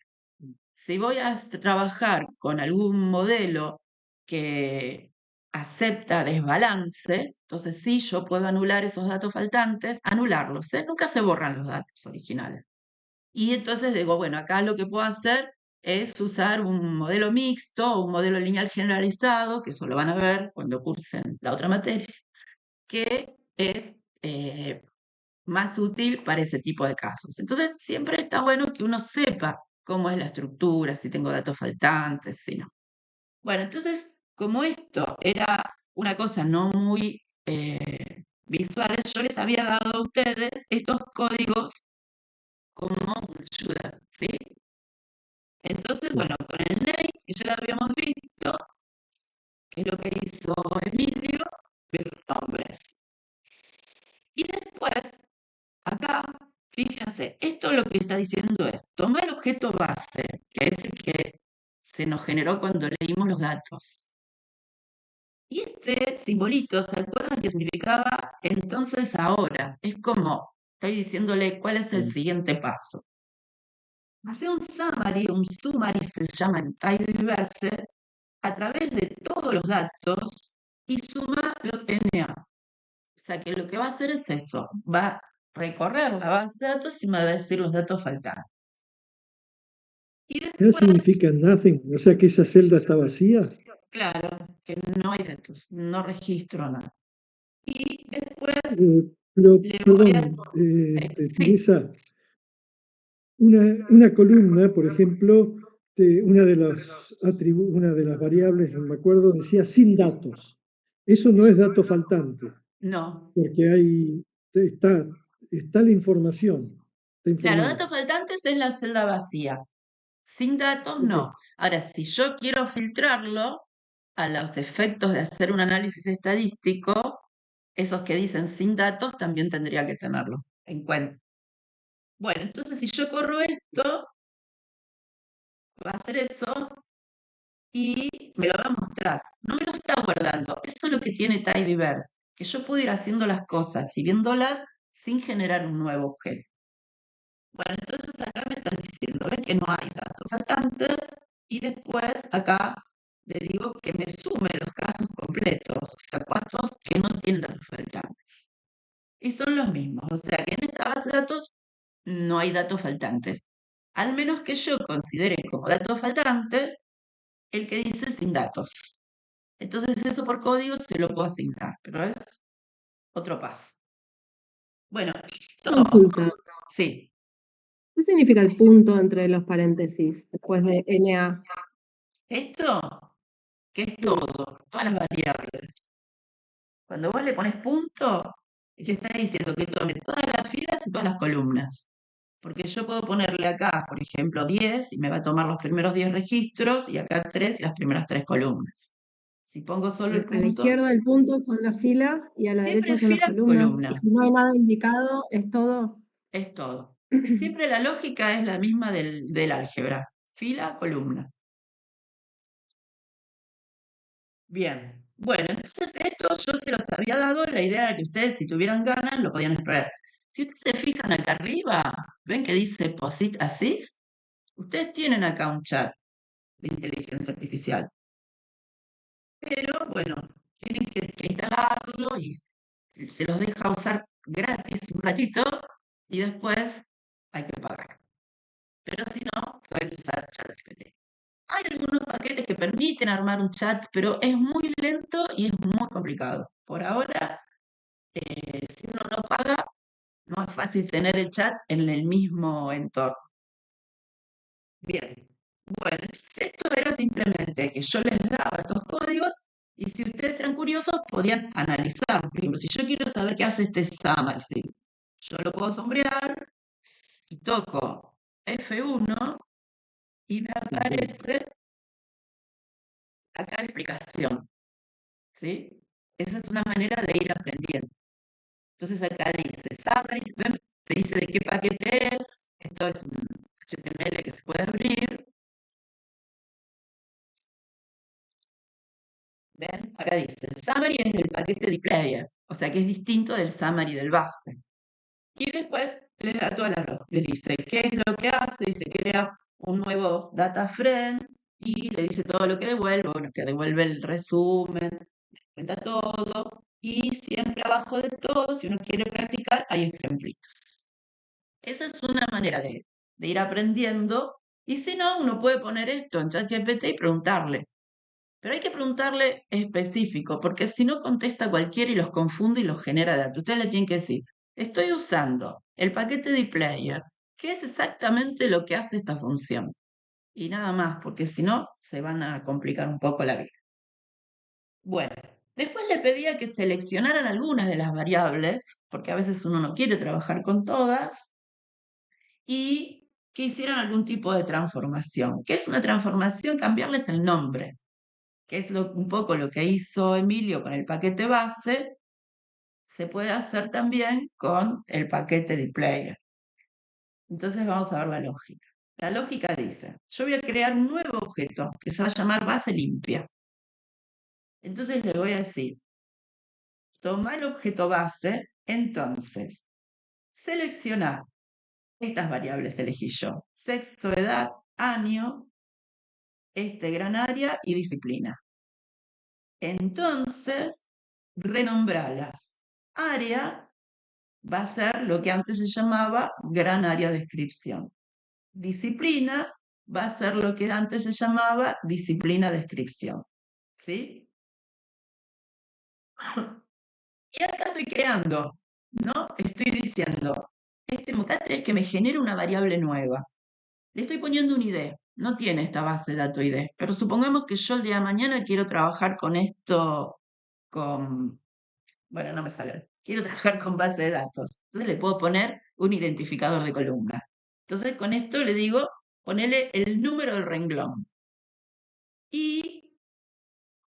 Si voy a trabajar con algún modelo que acepta desbalance, entonces sí, yo puedo anular esos datos faltantes, anularlos, ¿eh? Nunca se borran los datos originales. Y entonces digo, bueno, acá lo que puedo hacer es usar un modelo mixto o un modelo lineal generalizado, que eso lo van a ver cuando cursen la otra materia, que es más útil para ese tipo de casos. Entonces, siempre está bueno que uno sepa cómo es la estructura, si tengo datos faltantes, si no. Bueno, entonces, como esto era una cosa no muy visual, yo les había dado a ustedes estos códigos como ayuda, ¿sí? Entonces, bueno, con el names, que ya lo habíamos visto, que es lo que hizo Emilio, ver los nombres. Y después, acá, fíjense, esto lo que está diciendo es, toma el objeto base, que es el que se nos generó cuando leímos los datos. Y este simbolito, ¿se acuerdan que significaba entonces ahora? Es como, estoy diciéndole cuál es el siguiente paso. Hace un summary se llama en tidyverse, a través de todos los datos y suma los NA. O sea que lo que va a hacer es eso, va a recorrer la base de datos y me va a decir los datos faltantes. Y ¿Qué después, significa nothing? O sea que esa celda está vacía. claro, que no hay datos, no registro nada. Y después Pero, le voy a... perdón, sí, Teresa, una columna, por ejemplo, una de las variables, no me acuerdo, decía sin datos. Eso no es dato faltante, no. porque está la información, está Claro, informada. datos faltantes es la celda vacía. Sin datos, Ok. no. Ahora, si yo quiero filtrarlo a los efectos de hacer un análisis estadístico, esos que dicen sin datos también tendría que tenerlos en cuenta. Bueno, entonces si yo corro esto, va a hacer eso y me lo va a mostrar. No me lo está guardando. Eso es lo que tiene tidyverse, que yo puedo ir haciendo las cosas y viéndolas sin generar un nuevo objeto. Bueno, entonces acá me están diciendo, ven que no hay datos faltantes y después acá le digo que me sume los casos completos, o sea, cuántos que no tienen datos faltantes. Y son los mismos, o sea que en esta base de datos no hay datos faltantes, al menos que yo considere como datos faltantes el que dice sin datos. Entonces eso por código se lo puedo asignar, pero es otro paso. Bueno, esto, Consulta. sí, ¿Qué significa el punto entre los paréntesis después de NA? esto que es todo, todas las variables. Cuando vos le pones punto, te está diciendo que tome todas las filas y todas las columnas. Porque yo puedo ponerle acá, por ejemplo, 10 y me va a tomar los primeros 10 registros y acá 3 y las primeras 3 columnas. Si pongo solo el A la punto, izquierda del punto son las filas y a la siempre derecha son las fila, columnas. columna, Y si no hay nada indicado, es todo. es todo. Siempre la lógica es la misma del álgebra, fila, columna. Bien, bueno, entonces esto yo se los había dado, la idea era que ustedes si tuvieran ganas lo podían explorar. Si ustedes se fijan acá arriba, ven que dice POSIT Assist, ustedes tienen acá un chat de inteligencia artificial. Pero bueno, tienen que instalarlo y se los deja usar gratis un ratito y después hay que pagar. Pero si no, pueden usar ChatGPT. Hay algunos paquetes que permiten armar un chat, pero es muy lento y es muy complicado. Por ahora, si uno no paga, no es fácil tener el chat en el mismo entorno. Bien, bueno, entonces esto era simplemente que yo les daba estos códigos y si ustedes eran curiosos podían analizar. Por ejemplo, si yo quiero saber qué hace este SummerSync, yo lo puedo sombrear y toco F1 y me aparece acá la explicación, ¿sí? Esa es una manera de ir aprendiendo. Entonces acá dice SummerSync, ¿ven? Te dice de qué paquete es. Esto es un HTML que se puede abrir. ¿Ven? Acá dice, summary es el paquete de player, o sea que es distinto del summary del base. Y después les da toda la lógica, les dice qué es lo que hace, dice crea un nuevo data frame y le dice todo lo que devuelve, bueno, que devuelve el resumen, cuenta todo y siempre abajo de todo, si uno quiere practicar, hay ejemplitos. Esa es una manera de ir aprendiendo y si no, uno puede poner esto en ChatGPT y preguntarle. Pero hay que preguntarle específico, porque si no contesta cualquiera y los confunde y los genera datos. Ustedes le tienen que decir, estoy usando el paquete de player, ¿qué es exactamente lo que hace esta función? Y nada más, porque si no, se van a complicar un poco la vida. Bueno, después le pedía que seleccionaran algunas de las variables, porque a veces uno no quiere trabajar con todas, y que hicieran algún tipo de transformación. ¿Qué es una transformación? Cambiarles el nombre, que es un poco lo que hizo Emilio con el paquete base, se puede hacer también con el paquete de player. Entonces vamos a ver la lógica. La lógica dice, yo voy a crear un nuevo objeto que se va a llamar base limpia. Entonces le voy a decir, toma el objeto base, entonces, selecciona estas variables, elegí yo, sexo, edad, año, gran área y disciplina. Entonces, renombralas. Área va a ser lo que antes se llamaba gran área de descripción. Disciplina va a ser lo que antes se llamaba disciplina de descripción. ¿Sí? Y acá estoy creando, ¿no? Estoy diciendo, este mocate es que me genere una variable nueva. Le estoy poniendo un ID. No tiene esta base de datos ID, pero supongamos que yo el día de mañana quiero trabajar con esto, bueno, no me sale. Quiero trabajar con base de datos. Entonces le puedo poner un identificador de columna. Entonces con esto le digo, ponele el número del renglón. Y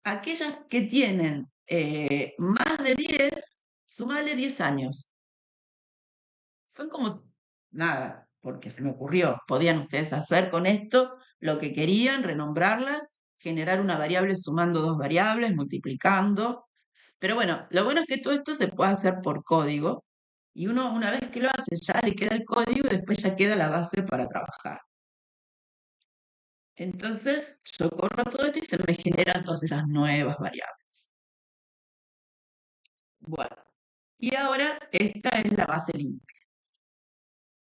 aquellas que tienen más de 10, sumale 10 años. Son como nada, porque se me ocurrió. Podían ustedes hacer con esto lo que querían, renombrarla, generar una variable sumando dos variables, multiplicando. Pero bueno, lo bueno es que todo esto se puede hacer por código y uno una vez que lo hace ya le queda el código y después ya queda la base para trabajar. Entonces yo corro todo esto y se me generan todas esas nuevas variables. Bueno, y ahora esta es la base limpia.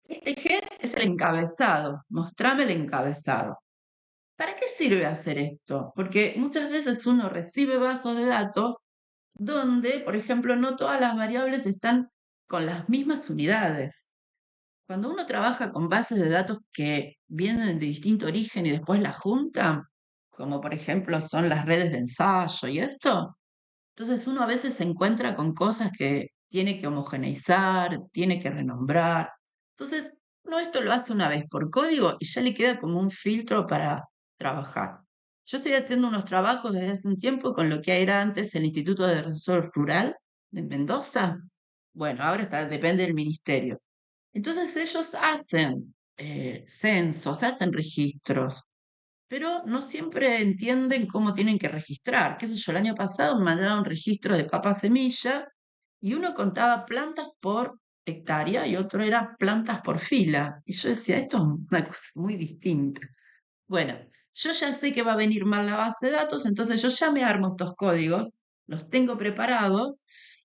Este G es el encabezado, mostrame el encabezado. ¿Para qué sirve hacer esto? Porque muchas veces uno recibe bases de datos donde, por ejemplo, no todas las variables están con las mismas unidades. Cuando uno trabaja con bases de datos que vienen de distinto origen y después las juntan, como por ejemplo son las redes de ensayo y eso, entonces uno a veces se encuentra con cosas que tiene que homogeneizar, tiene que renombrar. Entonces, uno esto lo hace una vez por código y ya le queda como un filtro para trabajar. Yo estoy haciendo unos trabajos desde hace un tiempo con lo que era antes el Instituto de Desarrollo Rural de Mendoza. Bueno, ahora depende del ministerio. Entonces ellos hacen censos, hacen registros, pero no siempre entienden cómo tienen que registrar. Qué sé yo, el año pasado me mandaron registro de papa semilla y uno contaba plantas por hectárea y otro era plantas por fila. Y yo decía, esto es una cosa muy distinta. Bueno, yo ya sé que va a venir mal la base de datos, entonces yo ya me armo estos códigos, los tengo preparados,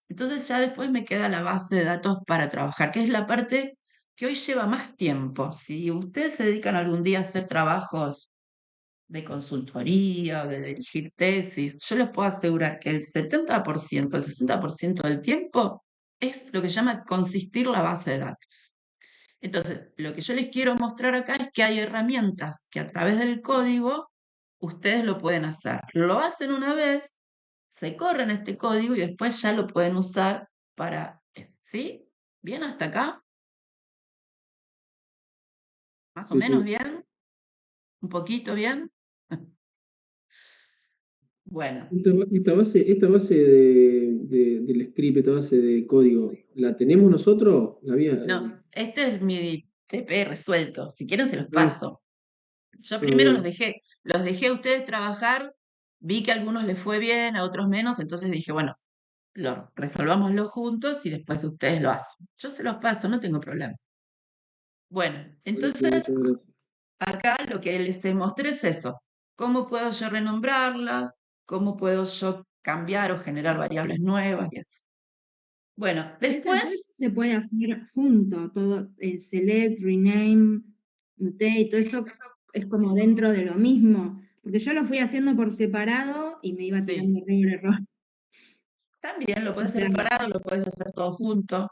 entonces ya después me queda la base de datos para trabajar, que es la parte que hoy lleva más tiempo. Si ustedes se dedican algún día a hacer trabajos de consultoría o de dirigir tesis, yo les puedo asegurar que el 70%, el 60% del tiempo es lo que llama consistir la base de datos. Entonces, lo que yo les quiero mostrar acá es que hay herramientas que a través del código ustedes lo pueden hacer. Lo hacen una vez, se corren este código y después ya lo pueden usar para, ¿sí? ¿Bien hasta acá? ¿Más o Sí, menos sí. bien? ¿Un poquito bien? Bueno, Esta base del script, esta base de código, ¿la tenemos nosotros? ¿La había? no, este es mi TP resuelto. Si quieren se los Ah, paso. Yo ah, primero bueno. los dejé a ustedes trabajar, vi que a algunos les fue bien, a otros menos, entonces dije, bueno, resolvámoslo juntos y después ustedes lo hacen. Yo se los paso, no tengo problema. Bueno, Buenísimo, entonces muchas gracias. acá lo que les mostré es eso. ¿Cómo puedo yo renombrarlas? ¿Cómo puedo yo cambiar o generar variables nuevas y eso? Bueno, Eso después, se puede hacer junto, todo, select, rename, mutate, todo eso es como dentro de lo mismo. Porque yo lo fui haciendo por separado y me iba sí, tirando error. también lo O puedes hacer sea, separado, lo puedes hacer todo junto.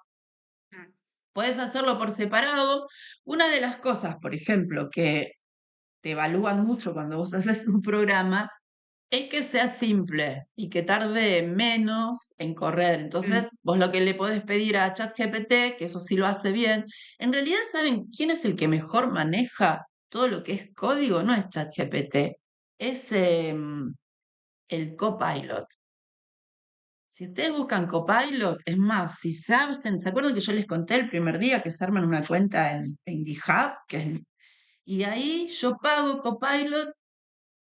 ah, Puedes hacerlo por separado. Una de las cosas, por ejemplo, que te evalúan mucho cuando vos haces un programa es que sea simple y que tarde menos en correr. ah, Entonces, vos lo que le podés pedir a ChatGPT, que eso sí lo hace bien, en realidad, ¿saben quién es el que mejor maneja todo lo que es código? No es ChatGPT, es el Copilot. Si ustedes buscan Copilot, es más, si saben, ¿se acuerdan que yo les conté el primer día que se arman una cuenta en GitHub? Y ahí yo pago Copilot,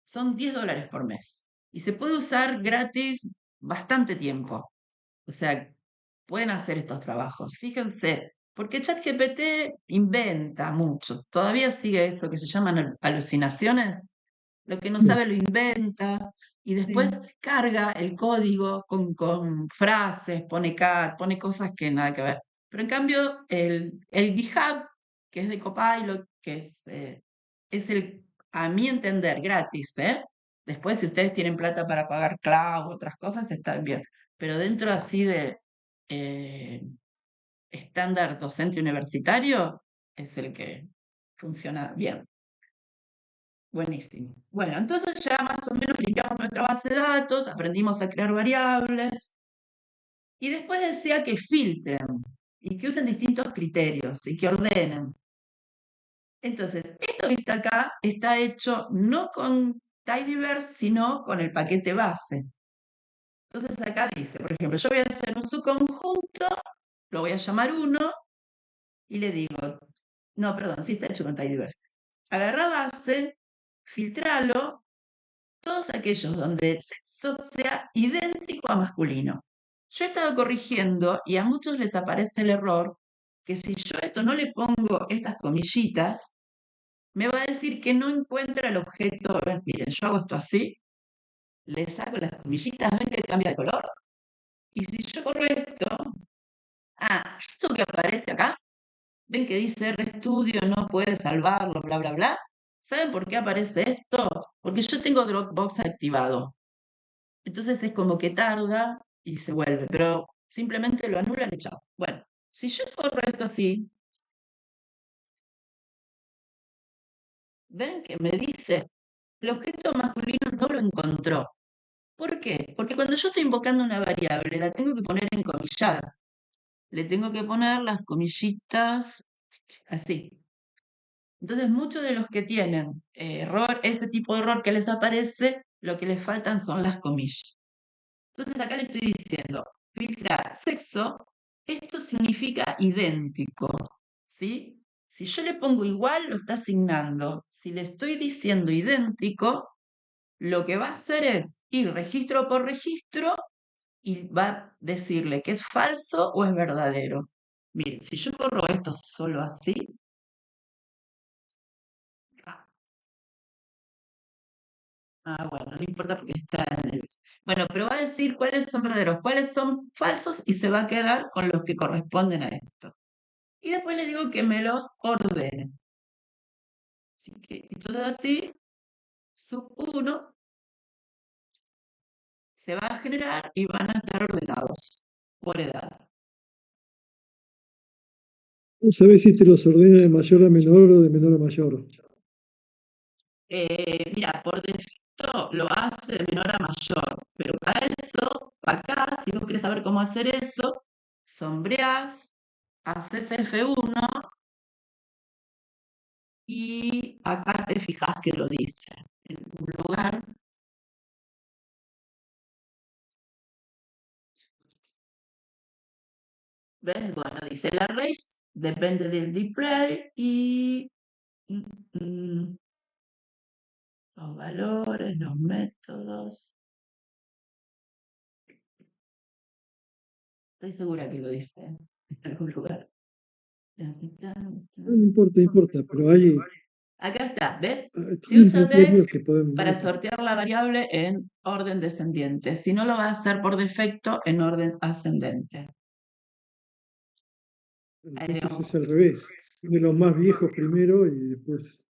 son $10 por mes. Y se puede usar gratis bastante tiempo. O sea, pueden hacer estos trabajos. Fíjense, porque ChatGPT inventa mucho. Todavía sigue eso que se llaman alucinaciones. Lo que no sabe lo inventa y después sí. carga el código con frases, pone cat, pone cosas que nada que ver. Pero en cambio, el GitHub, que es de Copilot, que es a mi entender, gratis, ¿eh? Después, si ustedes tienen plata para pagar cloud, otras cosas, está bien. Pero dentro así de eh, estándar docente universitario, es el que funciona bien. Buenísimo. Bueno, entonces ya más o menos limpiamos nuestra base de datos, aprendimos a crear variables y después decía que filtren y que usen distintos criterios y que ordenen. Entonces, esto que está acá está hecho no con tidyverse, sino con el paquete base. Entonces acá dice, por ejemplo, yo voy a hacer un subconjunto, lo voy a llamar 1 y le digo, no, perdón, sí está hecho con tidyverse. Agarra base, filtralo todos aquellos donde el sexo sea idéntico a masculino. Yo he estado corrigiendo y a muchos les aparece el error que si yo esto no le pongo estas comillitas, me va a decir que no encuentra el objeto. Ven, miren, yo hago esto así, le saco las comillitas, ven que cambia de color. Y si yo corro esto, esto que aparece acá, ven que dice RStudio no puede salvarlo, bla, bla, bla. ¿Saben por qué aparece esto? Porque yo tengo Dropbox activado. Entonces es como que tarda y se vuelve, pero simplemente lo anulan y chao. Bueno, si yo corro esto así, ven que me dice, el objeto masculino no lo encontró. ¿Por qué? Porque cuando yo estoy invocando una variable, la tengo que poner encomillada. Le tengo que poner las comillitas así. Entonces, muchos de los que tienen error, ese tipo de error que les aparece, lo que les faltan son las comillas. Entonces acá le estoy diciendo, filtrar sexo, esto significa idéntico, ¿sí? Si yo le pongo igual, lo está asignando. Si le estoy diciendo idéntico, lo que va a hacer es ir registro por registro y va a decirle que es falso o es verdadero. Miren, si yo corro esto solo así, Bueno, no importa porque está en el... Bueno, pero va a decir cuáles son verdaderos, cuáles son falsos y se va a quedar con los que corresponden a esto. Y después le digo que me los ordene. Así que, entonces así, sub 1 se va a generar y van a estar ordenados por edad. No sabes si te los ordena de mayor a menor o de menor a mayor. Mira, por defecto lo hace de menor a mayor, pero para eso, acá, si vos querés saber cómo hacer eso, sombreás, haces F1 y acá te fijas que lo dice. En un lugar, ¿ves? Bueno, dice la raíz, depende del display y los valores, los métodos. Estoy segura que lo dice en algún lugar. No importa, pero hay Acá está, ¿ves? Se también usa términos def que podemos para sortear la variable en orden descendiente. Si no, lo va a hacer por defecto en orden ascendente. entonces es al revés. De los más viejos primero y después.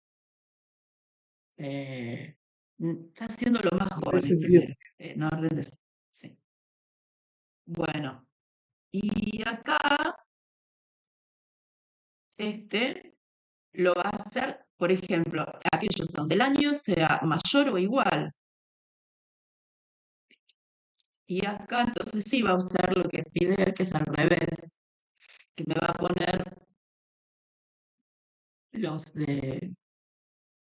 Está haciendo lo más jóvenes Descendiente. primero, en orden descendente. Sí. Bueno, y acá, lo va a hacer, por ejemplo, aquellos donde el año sea mayor o igual. Y acá entonces sí va a usar lo que pide él, que es al revés, que me va a poner los de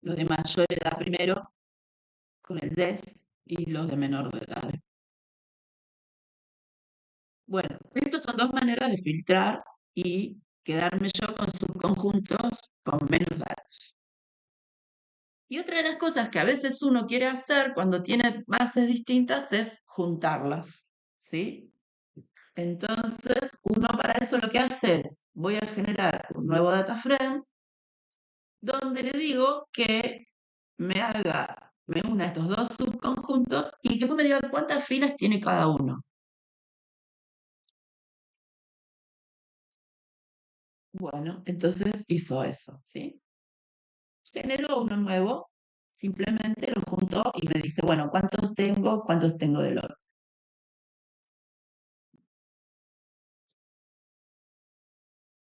mayor edad primero con el DES y los de menor de edad. Bueno, estas son dos maneras de filtrar y quedarme yo con subconjuntos con menos datos. Y otra de las cosas que a veces uno quiere hacer cuando tiene bases distintas es juntarlas, ¿sí? Entonces, uno para eso lo que hace es, voy a generar un nuevo data frame donde le digo que me una estos dos subconjuntos y que después me diga cuántas filas tiene cada uno. Bueno, entonces hizo eso, ¿sí? Generó uno nuevo, simplemente lo juntó y me dice, bueno, cuántos tengo del otro.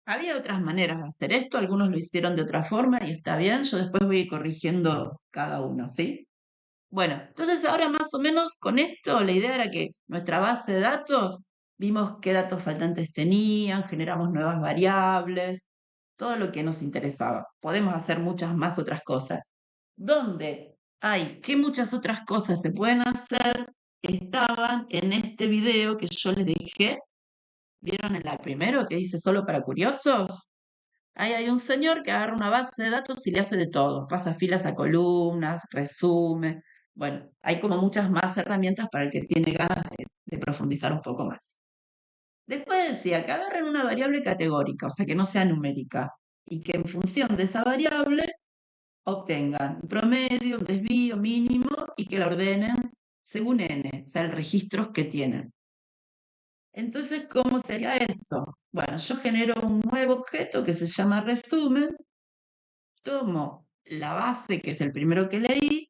Había otras maneras de hacer esto, algunos lo hicieron de otra forma y está bien, yo después voy a ir corrigiendo cada uno, ¿sí? Bueno, entonces ahora más o menos con esto la idea era que nuestra base de datos, vimos qué datos faltantes tenían, generamos nuevas variables, todo lo que nos interesaba. Podemos hacer muchas más otras cosas. ¿Dónde hay qué muchas otras cosas se pueden hacer? Estaban en este video que yo les dejé. ¿Vieron el primero que dice solo para curiosos? Ahí hay un señor que agarra una base de datos y le hace de todo. Pasa filas a columnas, resume. Bueno, hay como muchas más herramientas para el que tiene ganas de profundizar un poco más. Después decía que agarren una variable categórica, o sea, que no sea numérica, y que en función de esa variable obtengan un promedio, un desvío mínimo y que la ordenen según n, o sea, el registros que tienen. Entonces, ¿cómo sería eso? Bueno, yo genero un nuevo objeto que se llama resumen, tomo la base, que es el primero que leí,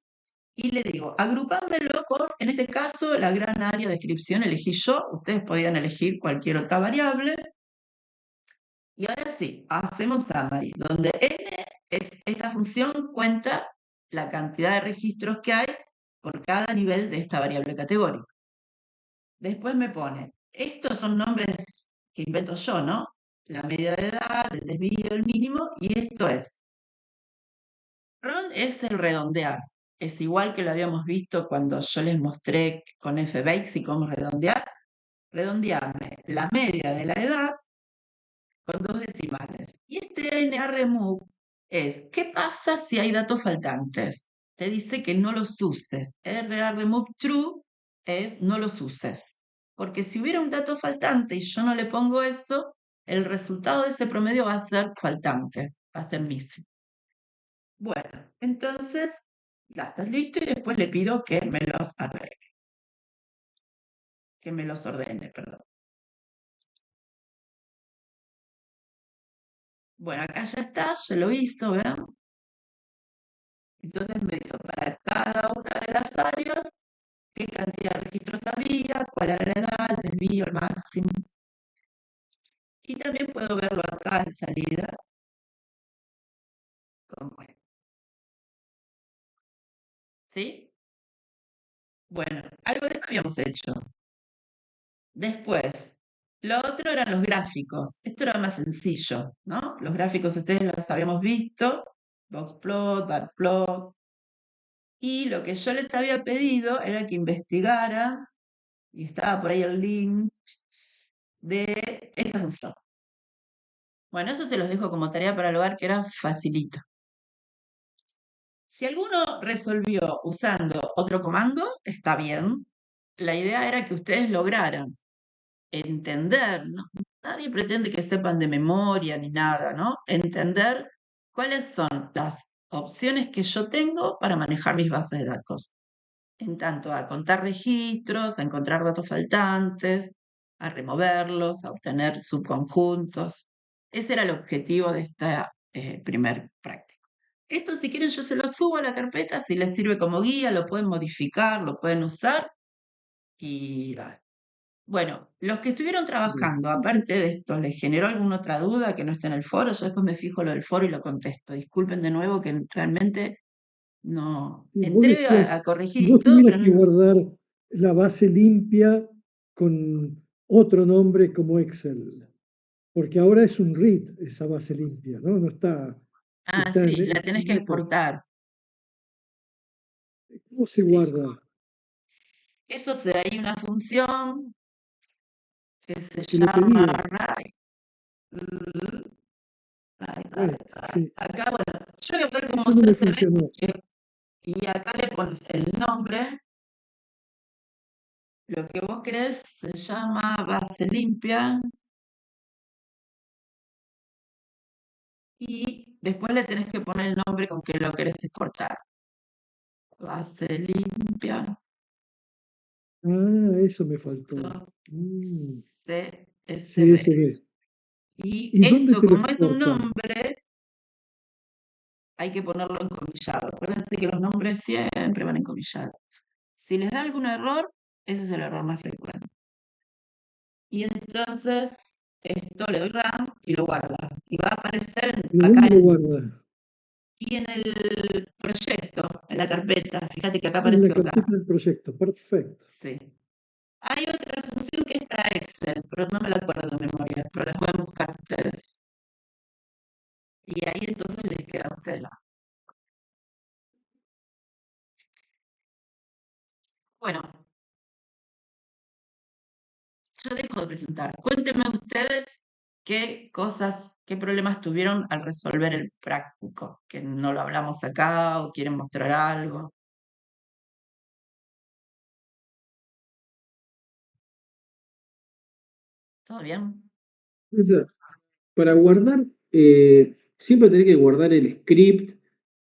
y le digo, agrupámelo con, en este caso, la gran área de descripción elegí yo, ustedes podían elegir cualquier otra variable. Y ahora sí, hacemos summary, donde n es esta función cuenta la cantidad de registros que hay por cada nivel de esta variable categórica. Después me pone, estos son nombres que invento yo, ¿no? La media de edad, el desvío, el mínimo, y esto es. RON es el redondear. Es igual que lo habíamos visto cuando yo les mostré con fbasic y cómo redondear. Redondearme la media de la edad con dos decimales. Y este NRemove es, ¿qué pasa si hay datos faltantes? Te dice que no los uses. RRemove true es no los uses. Porque si hubiera un dato faltante y yo no le pongo eso, el resultado de ese promedio va a ser faltante, va a ser missing. Bueno, entonces Ya está listo y después le pido que me los arregle, que me los ordene, perdón. Bueno, acá ya está, ya lo hizo, ¿verdad? Entonces me hizo para cada una de las áreas qué cantidad de registros había, cuál era la edad, el desvío, el máximo. Y también puedo verlo acá en salida, como es. ¿Sí? Bueno, algo de esto habíamos hecho. Después, lo otro eran los gráficos. Esto era más sencillo, ¿no? Los gráficos ustedes los habíamos visto, boxplot, barplot. Y lo que yo les había pedido era que investigara, y estaba por ahí el link de esta función. Bueno, eso se los dejo como tarea para el hogar, que era facilito. Si alguno resolvió usando otro comando, está bien. La idea era que ustedes lograran entender, ¿no? Nadie pretende que sepan de memoria ni nada, ¿no? Entender cuáles son las opciones que yo tengo para manejar mis bases de datos. En tanto a contar registros, a encontrar datos faltantes, a removerlos, a obtener subconjuntos. Ese era el objetivo de esta primer práctica. Esto, si quieren, yo se lo subo a la carpeta, si les sirve como guía, lo pueden modificar, lo pueden usar. Y bueno, los que estuvieron trabajando, aparte de esto, ¿les generó alguna otra duda que no esté en el foro? Yo después me fijo lo del foro y lo contesto. Disculpen de nuevo que realmente no Vos entré a decías, corregir si y vos todo, tuvieras pero que guardar la base limpia con otro nombre como Excel, porque ahora es un read esa base limpia, ¿no? No está, está sí, la tenés que en exportar. ¿Cómo se Sí. guarda? Eso hay una función que se Que le pedí, llama write. right, sí, Acá, bueno, yo voy a ver cómo eso no me se ve funcionó. y acá le pones el nombre. Lo que vos querés se llama base limpia y después le tenés que poner el nombre con que lo querés exportar. Base limpia. Ah, eso me faltó. CSV. CSV. Y ¿Y dónde esto, te lo como es un exporta? nombre, hay que ponerlo encomillado. Acuérdense que los nombres siempre van encomillados. Si les da algún error, ese es el error más frecuente. Y entonces, esto le doy RAM y lo guarda. Y va a aparecer ¿Pero acá dónde lo guarda? y en el proyecto, en la carpeta. Fíjate que acá En la apareció acá. carpeta del proyecto, perfecto. Sí. Hay otra función que es para Excel, pero no me la acuerdo de memoria, pero la pueden buscar ustedes. Y ahí entonces les queda a ustedes. Bueno, yo dejo de presentar. Cuéntenme ustedes qué cosas, qué problemas tuvieron al resolver el práctico, que no lo hablamos acá o quieren mostrar algo. ¿Todo bien? O sea, para guardar, siempre tenés que guardar el script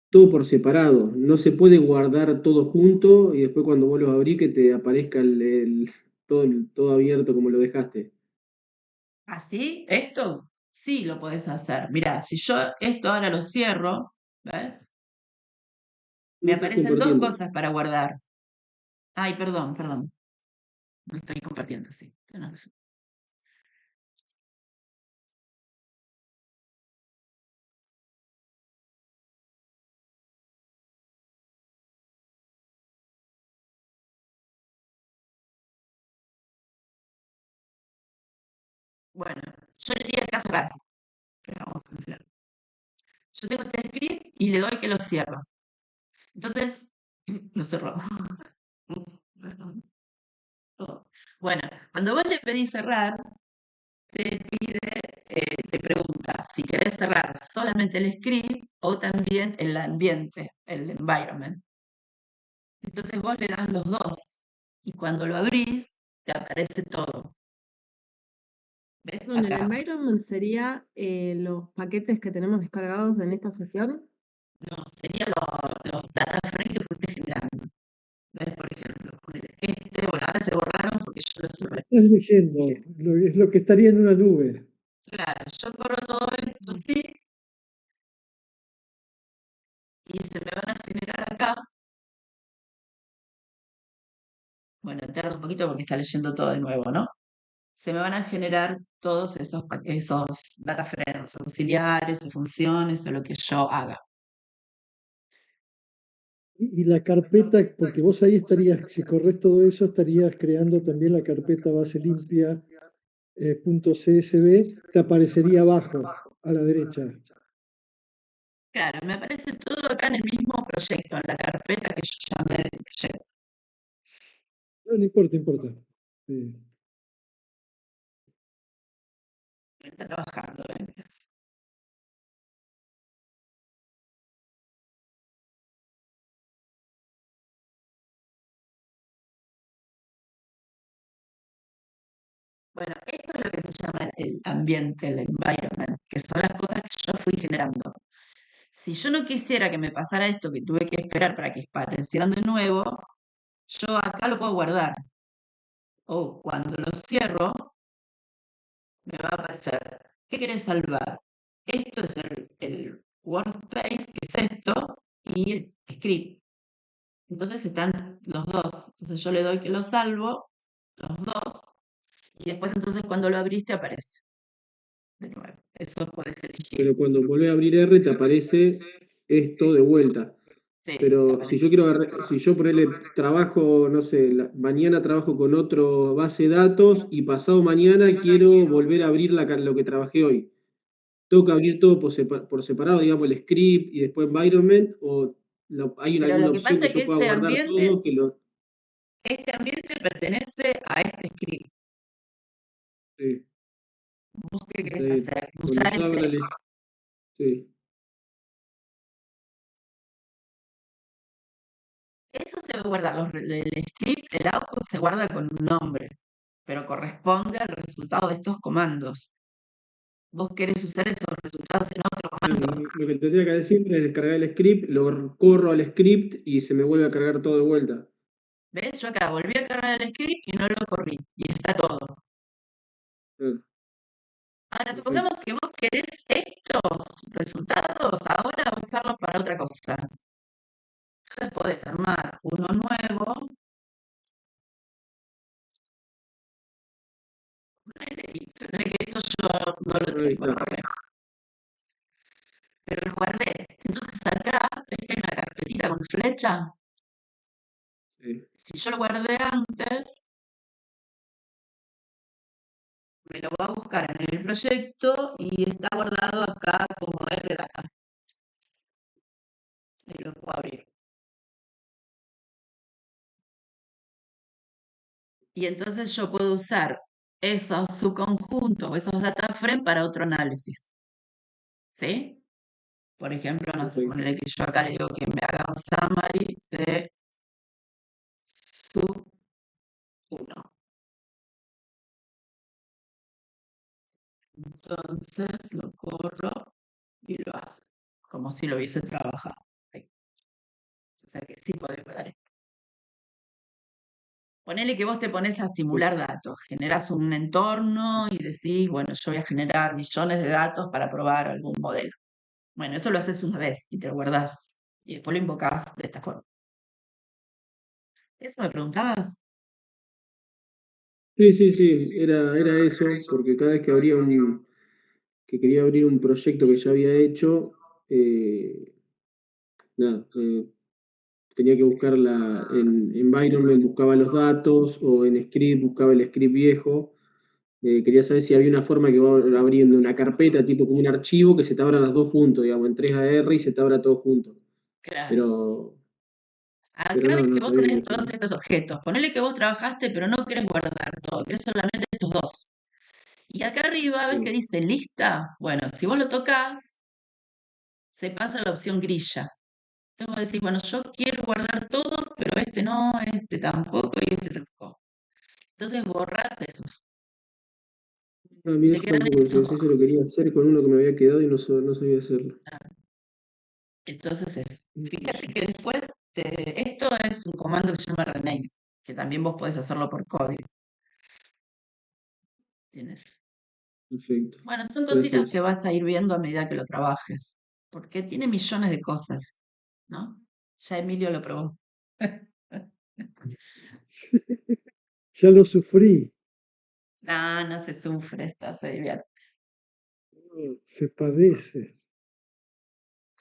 todo por separado. No se puede guardar todo junto y después cuando vos lo abrís que te aparezca todo abierto como lo dejaste. ¿Así? Esto sí lo podés hacer. Mirá, si yo esto ahora lo cierro, ¿ves? Me No estás aparecen dos compartiendo. cosas para guardar. Ay, perdón, perdón. No estoy compartiendo, sí. Tenés razón. Bueno, yo le di acá cerrar. Pero vamos a cancelar. Yo tengo este script y le doy que lo cierro. Entonces, lo cerró. Todo. Bueno, cuando vos le pedís cerrar, te pregunta si querés cerrar solamente el script o también el ambiente, el environment. Entonces vos le das los dos y cuando lo abrís, te aparece todo. ¿Ves? Bueno, el Acá. environment sería los paquetes que tenemos descargados en esta sesión. No, serían los data frames que fuiste generando. ¿Ves? Por ejemplo, bueno, ahora se borraron porque yo los cerré. Estás leyendo, es lo que estaría en una nube. Claro, yo corro todo esto así y se me van a generar acá. Bueno, tarda un poquito porque está leyendo todo de nuevo, ¿no? Se me van a generar todos esos data frames auxiliares o funciones o lo que yo haga. Y la carpeta, porque vos ahí estarías, si corres todo eso, estarías creando también la carpeta base limpia .csv, te aparecería abajo, a la derecha. Claro, me aparece todo acá en el mismo proyecto, en la carpeta que yo llamé de proyecto. No, no importa, importa. Está trabajando, ¿eh? Bueno, esto es lo que se llama el ambiente, el environment, que son las cosas que yo fui generando. Si yo no quisiera que me pasara esto, que tuve que esperar para que aparecieran de nuevo, yo acá lo puedo guardar. O cuando lo cierro, me va a aparecer, ¿qué querés salvar? Esto es el workspace, que es esto, y el script. Entonces están los dos. Entonces yo le doy que lo salvo, los dos, y después entonces cuando lo abriste aparece. De nuevo. Eso puedes elegir. Pero cuando volvés a abrir R te aparece esto de vuelta. Sí, te Pero si aparece. yo si yo ponerle trabajo, no sé, mañana trabajo con otro base de datos y pasado mañana quiero volver a abrir lo que trabajé hoy. ¿Tengo que abrir todo por separado, digamos, el script y después environment? ¿O hay Pero alguna lo que opción pasa que es que yo pueda guardar todo? este ambiente pertenece a este script. Sí, ¿Vos qué está querés bien. hacer? Cuando Usar yo abra ese. sí. Eso se guarda, el script, el output se guarda con un nombre, pero corresponde al resultado de estos comandos. Vos querés usar esos resultados en otro comando. Lo que tendría que decir es descargar el script, lo corro al script y se me vuelve a cargar todo de vuelta. ¿Ves? Yo acá volví a cargar el script y no lo corrí. Y está todo. Ah, Ahora, perfecto. supongamos que vos querés estos resultados ahora usarlos para otra cosa. Entonces podés armar uno nuevo. Que esto yo no lo Ahí tengo está. problema. Pero lo guardé. Entonces acá, ¿ves que hay una carpetita con flecha? Sí. Si yo lo guardé antes, me lo va a buscar en el proyecto y está guardado acá como RData. Y lo puedo abrir. Y entonces yo puedo usar esos subconjuntos, esos data frame para otro análisis. ¿Sí? Por ejemplo, no sé, Perfecto. ponerle que yo acá le digo que me haga un summary de sub 1. Entonces lo corro y lo hace, como si lo hubiese trabajado. Ahí. O sea que sí podés guardar esto. Ponele que vos te pones a simular datos, generás un entorno y decís, bueno, yo voy a generar millones de datos para probar algún modelo. Bueno, eso lo haces una vez y te lo guardás y después lo invocás de esta forma. ¿Eso me preguntabas? Sí, sí, sí, era eso, porque cada vez que que quería abrir un proyecto que ya había hecho, nada, tenía que buscarla en environment, buscaba los datos, o en script, buscaba el script viejo. Quería saber si había una forma que va abriendo una carpeta, tipo como un archivo, que se te abran las dos juntos, digamos, en 3AR y se te abra todo junto. Claro. Pero Acá ves no, que está vos bien tenés esto. todos estos objetos. Ponele que vos trabajaste, pero no querés guardar todo, querés solamente estos dos. Y acá arriba ves que Sí. dice lista. Bueno, si vos lo tocas, se pasa a la opción grilla. Entonces vos decís, bueno, yo quiero guardar todo, pero este no, este tampoco y este tampoco. Entonces borrás esos. A mí Te eso quedan tampoco lo sé, estos dos. eso lo quería hacer con uno que me había quedado y no sabía hacerlo. Entonces fíjate que después, esto es un comando que se llama rename, que también vos podés hacerlo por código. ¿Tienes? Perfecto. Bueno, son cositas Gracias. que vas a ir viendo a medida que lo trabajes, porque tiene millones de cosas, ¿no? Ya Emilio lo probó. Ya lo sufrí, No, no se sufre, esto se divierte. se padece.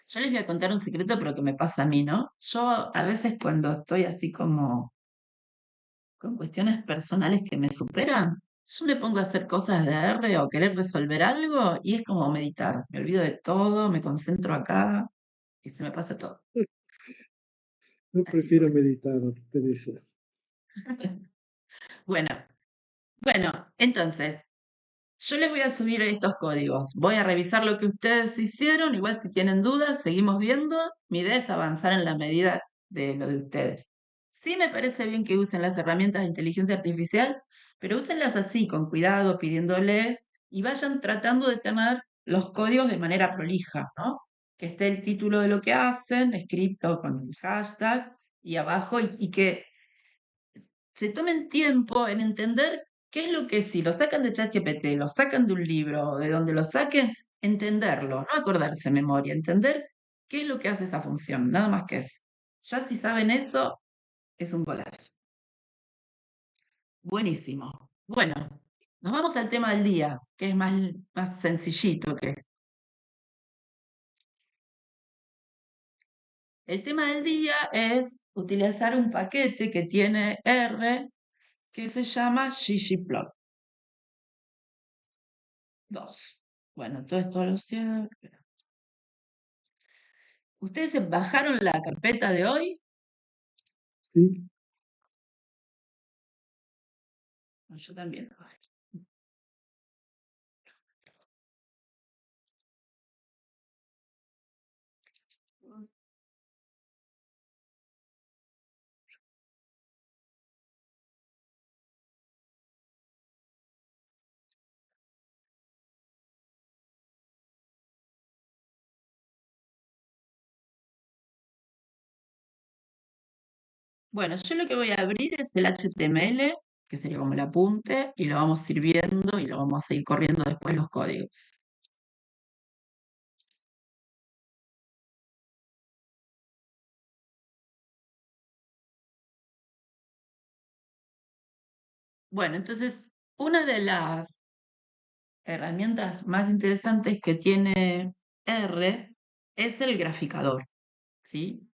Yo les voy a contar un secreto, pero que me pasa a mí, ¿no? Yo a veces cuando estoy así como con cuestiones personales que me superan, yo me pongo a hacer cosas de R o querer resolver algo y es como meditar. Me olvido de todo, me concentro acá y se me pasa todo. No Así que prefiero bueno. meditar, Teresa. Bueno, entonces, yo les voy a subir estos códigos. Voy a revisar lo que ustedes hicieron. Igual si tienen dudas, seguimos viendo. Mi idea es avanzar en la medida de lo de ustedes. Sí me parece bien que usen las herramientas de inteligencia artificial, pero úsenlas así, con cuidado, pidiéndole, y vayan tratando de tener los códigos de manera prolija, ¿no? Que esté el título de lo que hacen, escrito con el hashtag, y abajo, y que se tomen tiempo en entender qué es lo que si lo sacan de ChatGPT, lo sacan de un libro, de donde lo saquen, entenderlo, no acordarse de memoria, entender qué es lo que hace esa función, nada más que eso. Ya si saben eso, es un golazo. Buenísimo. Bueno, nos vamos al tema del día, que es más sencillito que esto. El tema del día es utilizar un paquete que tiene R que se llama ggplot 2. Bueno, todo esto lo cierro. ¿Ustedes se bajaron la carpeta de hoy? ¿Sí? No, yo también. Bueno, yo lo que voy a abrir es el HTML, que sería como el apunte, y lo vamos a ir viendo y lo vamos a ir corriendo después los códigos. Bueno, entonces, una de las herramientas más interesantes que tiene R es el graficador, ¿sí?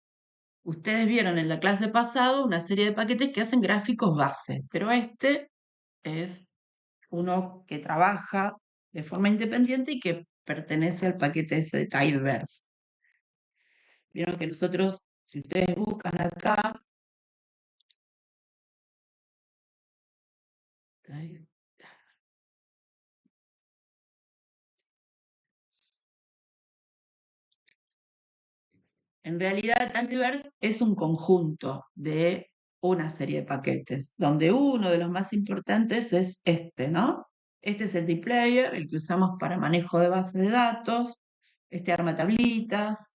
Ustedes vieron en la clase pasada una serie de paquetes que hacen gráficos base, pero este es uno que trabaja de forma independiente y que pertenece al paquete ese de Tidyverse. Vieron que nosotros, si ustedes buscan acá, en realidad Tidyverse es un conjunto de una serie de paquetes, donde uno de los más importantes es este, ¿no? Este es el dplayer, el que usamos para manejo de bases de datos, este arma tablitas.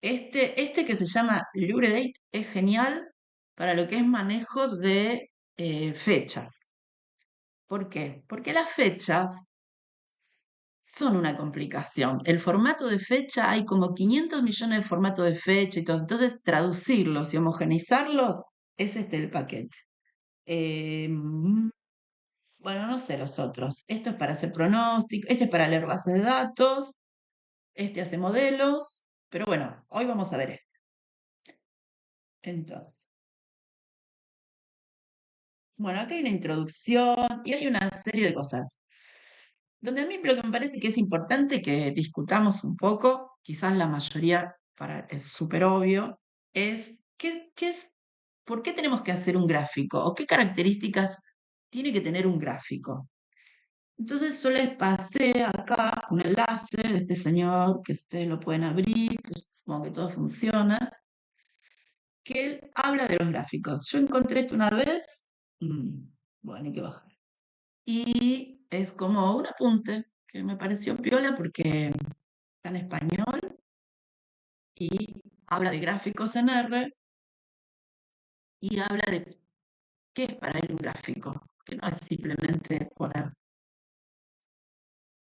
Este que se llama LibreDate es genial para lo que es manejo de fechas. ¿Por qué? Porque las fechas son una complicación. El formato de fecha, hay como 500 millones de formatos de fecha y todo. Entonces, traducirlos y homogeneizarlos es este el paquete. Bueno, no sé los otros. Esto es para hacer pronósticos, este es para leer bases de datos, este hace modelos, pero bueno, hoy vamos a ver este. Entonces, bueno, acá hay una introducción y hay una serie de cosas. Donde a mí lo que me parece que es importante que discutamos un poco, quizás la mayoría es súper obvio, es, ¿por qué tenemos que hacer un gráfico? ¿O qué características tiene que tener un gráfico? Entonces yo les pasé acá un enlace de este señor, que ustedes lo pueden abrir, que supongo que todo funciona, que él habla de los gráficos. Yo encontré esto una vez, bueno, hay que bajar. Y es como un apunte que me pareció piola porque está en español y habla de gráficos en R y habla de qué es para él un gráfico, que no es simplemente poner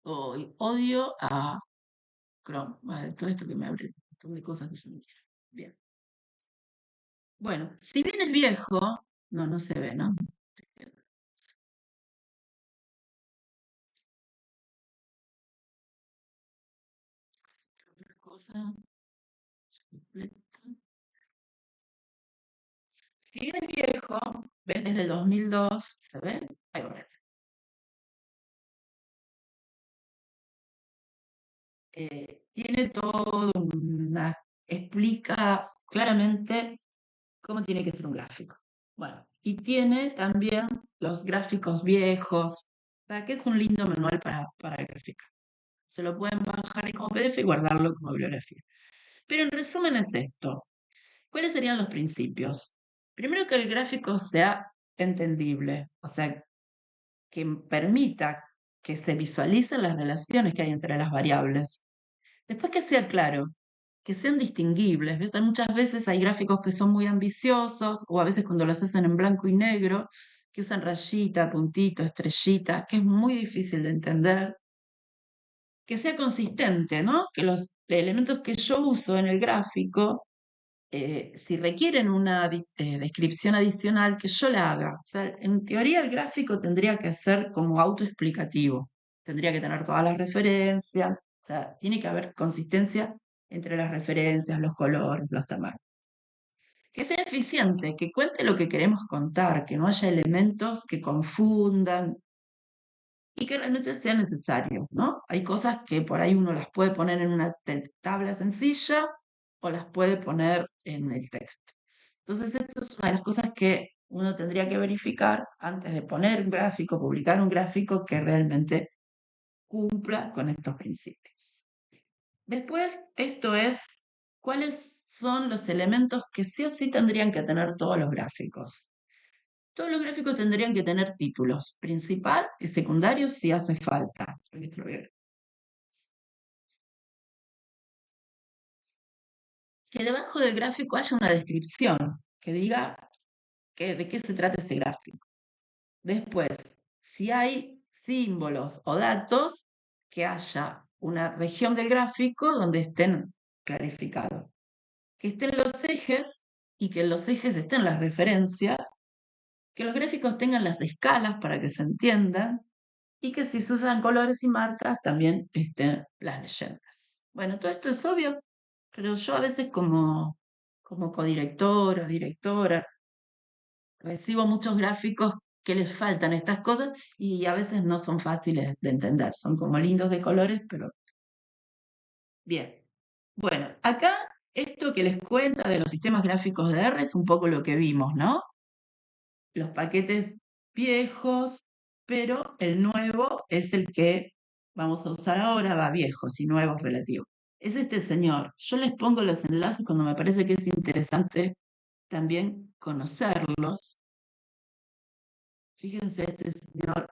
odio a Chrome. Todo esto que me abre un montón de cosas que yo no quiero. Bien. Bueno, si bien es viejo, no se ve, ¿no? Otra cosa. Si bien es viejo, ven desde el 2002, ¿se ve? Ahí aparece. Tiene todo explica claramente cómo tiene que ser un gráfico. Bueno, y tiene también los gráficos viejos, o sea que es un lindo manual para graficar. Se lo pueden bajar como PDF y guardarlo como bibliografía. Pero en resumen es esto. ¿Cuáles serían los principios? Primero, que el gráfico sea entendible, o sea, que permita que se visualicen las relaciones que hay entre las variables. Después, que sea claro, que sean distinguibles. ¿Ves? Muchas veces hay gráficos que son muy ambiciosos, o a veces cuando los hacen en blanco y negro, que usan rayita, puntito, estrellita, que es muy difícil de entender. Que sea consistente, ¿no? Que los elementos que yo uso en el gráfico, si requieren una descripción adicional, que yo la haga. O sea, en teoría el gráfico tendría que ser como autoexplicativo. Tendría que tener todas las referencias. O sea, tiene que haber consistencia entre las referencias, los colores, los tamaños. Que sea eficiente, que cuente lo que queremos contar, que no haya elementos que confundan y que realmente sea necesario, ¿no? Hay cosas que por ahí uno las puede poner en una tabla sencilla o las puede poner en el texto. Entonces, esto es una de las cosas que uno tendría que verificar antes de poner un gráfico, publicar un gráfico que realmente cumpla con estos principios. Después, esto es, ¿cuáles son los elementos que sí o sí tendrían que tener todos los gráficos? Todos los gráficos tendrían que tener títulos, principal y secundario si hace falta. Que debajo del gráfico haya una descripción que diga de qué se trata ese gráfico. Después, si hay símbolos o datos, que haya una región del gráfico donde estén clarificados. Que estén los ejes y que en los ejes estén las referencias, que los gráficos tengan las escalas para que se entiendan y que si se usan colores y marcas también estén las leyendas. Bueno, todo esto es obvio, pero yo a veces como codirector o directora recibo muchos gráficos que les faltan estas cosas y a veces no son fáciles de entender, son como lindos de colores, pero bien. Bueno, acá esto que les cuenta de los sistemas gráficos de R es un poco lo que vimos, ¿no? Los paquetes viejos, pero el nuevo es el que vamos a usar ahora, va viejos y nuevos relativos. Es este señor. Yo les pongo los enlaces cuando me parece que es interesante también conocerlos. Fíjense este señor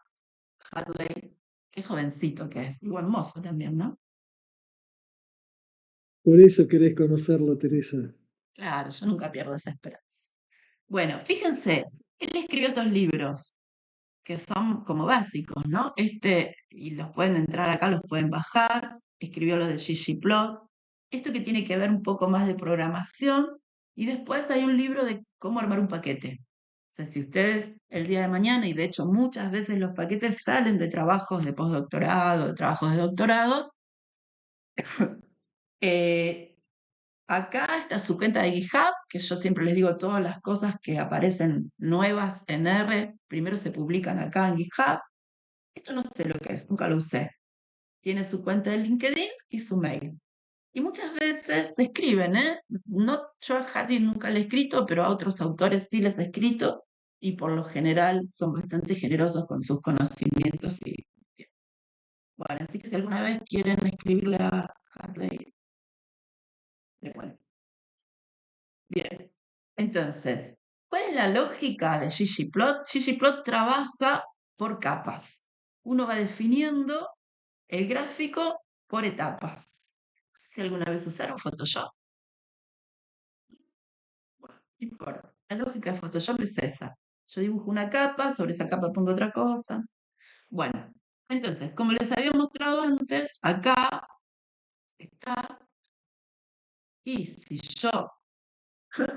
Hadley, qué jovencito que es, igual hermoso también, ¿no? Por eso querés conocerlo, Teresa. Claro, yo nunca pierdo esa esperanza. Bueno, fíjense, él escribió estos libros que son como básicos, ¿no? Y los pueden entrar acá, los pueden bajar, escribió los de ggplot, esto que tiene que ver un poco más de programación, y después hay un libro de cómo armar un paquete. O sea, si ustedes el día de mañana, y de hecho muchas veces los paquetes salen de trabajos de postdoctorado, de trabajos de doctorado, acá está su cuenta de GitHub, que yo siempre les digo todas las cosas que aparecen nuevas en R, primero se publican acá en GitHub. Esto no sé lo que es, nunca lo usé. Tiene su cuenta de LinkedIn y su mail. Y muchas veces se escriben, ¿eh? No, yo a Harry nunca le he escrito, pero a otros autores sí les he escrito y por lo general son bastante generosos con sus conocimientos. Bueno, así que si alguna vez quieren escribirle a Harry, le cuento. Bien, entonces, ¿cuál es la lógica de ggplot? ggplot trabaja por capas. Uno va definiendo el gráfico por etapas. No sé si alguna vez usaron Photoshop. importa. La lógica de Photoshop es esa. Yo dibujo una capa, sobre esa capa pongo otra cosa. Bueno, entonces, como les había mostrado antes, acá está. Y si yo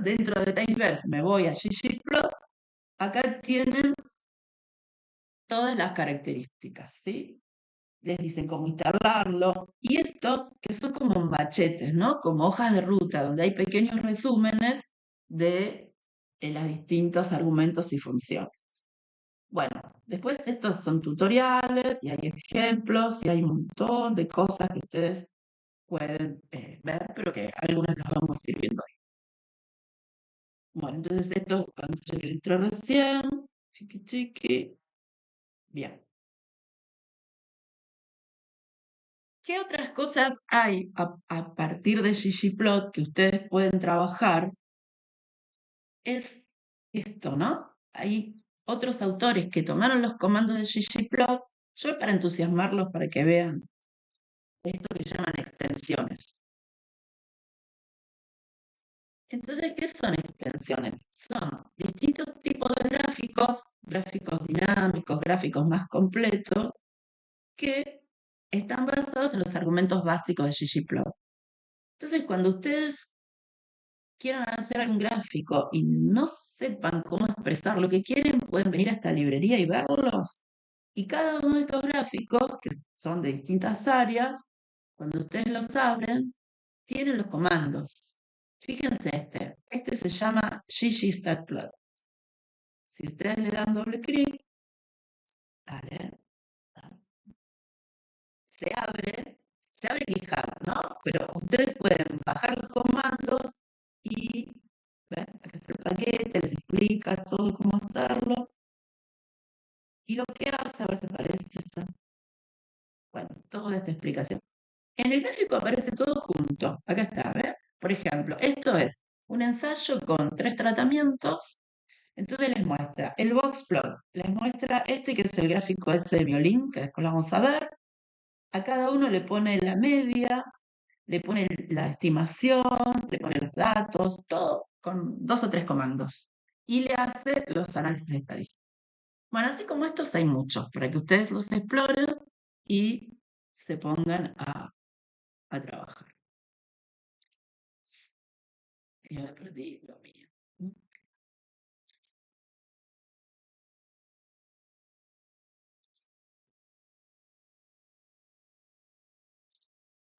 dentro de Timeverse me voy a ggplot, acá tienen todas las características, ¿sí? Les dicen cómo instalarlo. Y estos que son como machetes, ¿no? Como hojas de ruta, donde hay pequeños resúmenes de los distintos argumentos y funciones. Bueno, después estos son tutoriales y hay ejemplos y hay un montón de cosas que ustedes pueden ver, pero que algunas las vamos a ir viendo hoy. Bueno, entonces esto cuando yo entré recién, chiqui chiqui, bien. ¿Qué otras cosas hay a partir de ggplot que ustedes pueden trabajar? Es esto, ¿no? Hay otros autores que tomaron los comandos de ggplot, yo para entusiasmarlos para que vean esto que llaman extensiones. Entonces, ¿qué son extensiones? Son distintos tipos de gráficos, gráficos dinámicos, gráficos más completos, que están basados en los argumentos básicos de ggplot. Entonces, cuando ustedes quieran hacer algún gráfico y no sepan cómo expresar lo que quieren, pueden venir a esta librería y verlos. Y cada uno de estos gráficos, que son de distintas áreas, cuando ustedes los abren, tienen los comandos. Fíjense este se llama ggstatplot. Si ustedes le dan doble clic, dale, se abre GitHub, ¿no? Pero ustedes pueden bajar los comandos y, ¿ven? Acá está el paquete, les explica todo cómo hacerlo. Y lo que hace, a ver si aparece esto. Bueno, toda esta explicación. En el gráfico aparece todo junto. Acá está, ¿ves? Por ejemplo, esto es un ensayo con 3 tratamientos. Entonces les muestra el boxplot, les muestra este que es el gráfico ese de violín, que después lo vamos a ver. A cada uno le pone la media, le pone la estimación, le pone los datos, todo con 2 o 3 comandos. Y le hace los análisis estadísticos. Bueno, así como estos hay muchos, para que ustedes los exploren y se pongan a trabajar. Y ahora perdí lo mío.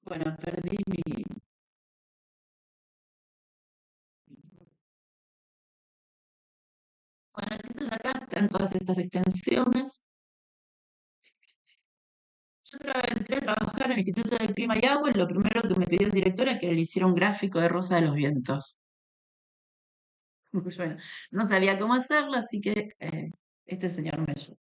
Bueno, perdí mi... Bueno, entonces acá están todas estas extensiones. Yo entré a trabajar en el Instituto de Clima y Agua y lo primero que me pidió el director es que le hiciera un gráfico de Rosa de los Vientos. Bueno, no sabía cómo hacerlo, así que este señor me ayudó.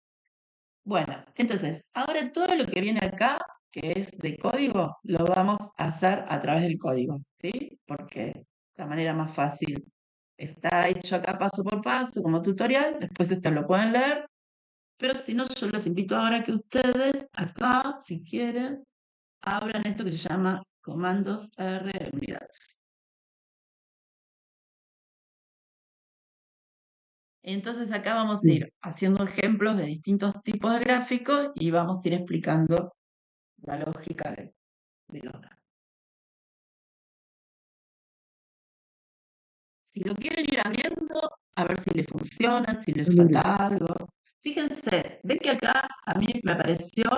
Bueno, entonces, ahora todo lo que viene acá, que es de código, lo vamos a hacer a través del código, ¿sí? Porque la manera más fácil está hecho acá paso por paso como tutorial, después esto lo pueden leer, pero si no, yo los invito ahora a que ustedes acá, si quieren, abran esto que se llama comandos R unidades. Entonces acá vamos a ir haciendo ejemplos de distintos tipos de gráficos y vamos a ir explicando la lógica de los gráficos. Si lo quieren ir abriendo, a ver si les funciona, si les falta algo. Fíjense, ven que acá a mí me apareció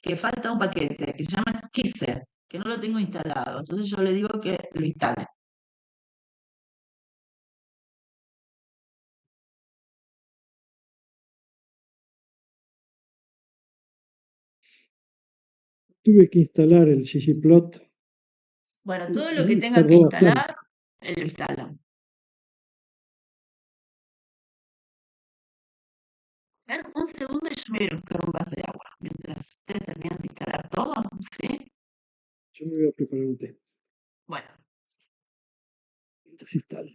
que falta un paquete que se llama Skisser, que no lo tengo instalado. Entonces yo le digo que lo instale. Tuve que instalar el ggplot. Bueno, todo lo que y tengan que tardó instalar, bastante. lo instalan. Un segundo y yo me voy a buscar un vaso de agua. Mientras ustedes terminan de instalar todo, ¿sí? Yo me voy a preparar un té. Bueno. Mientras instala.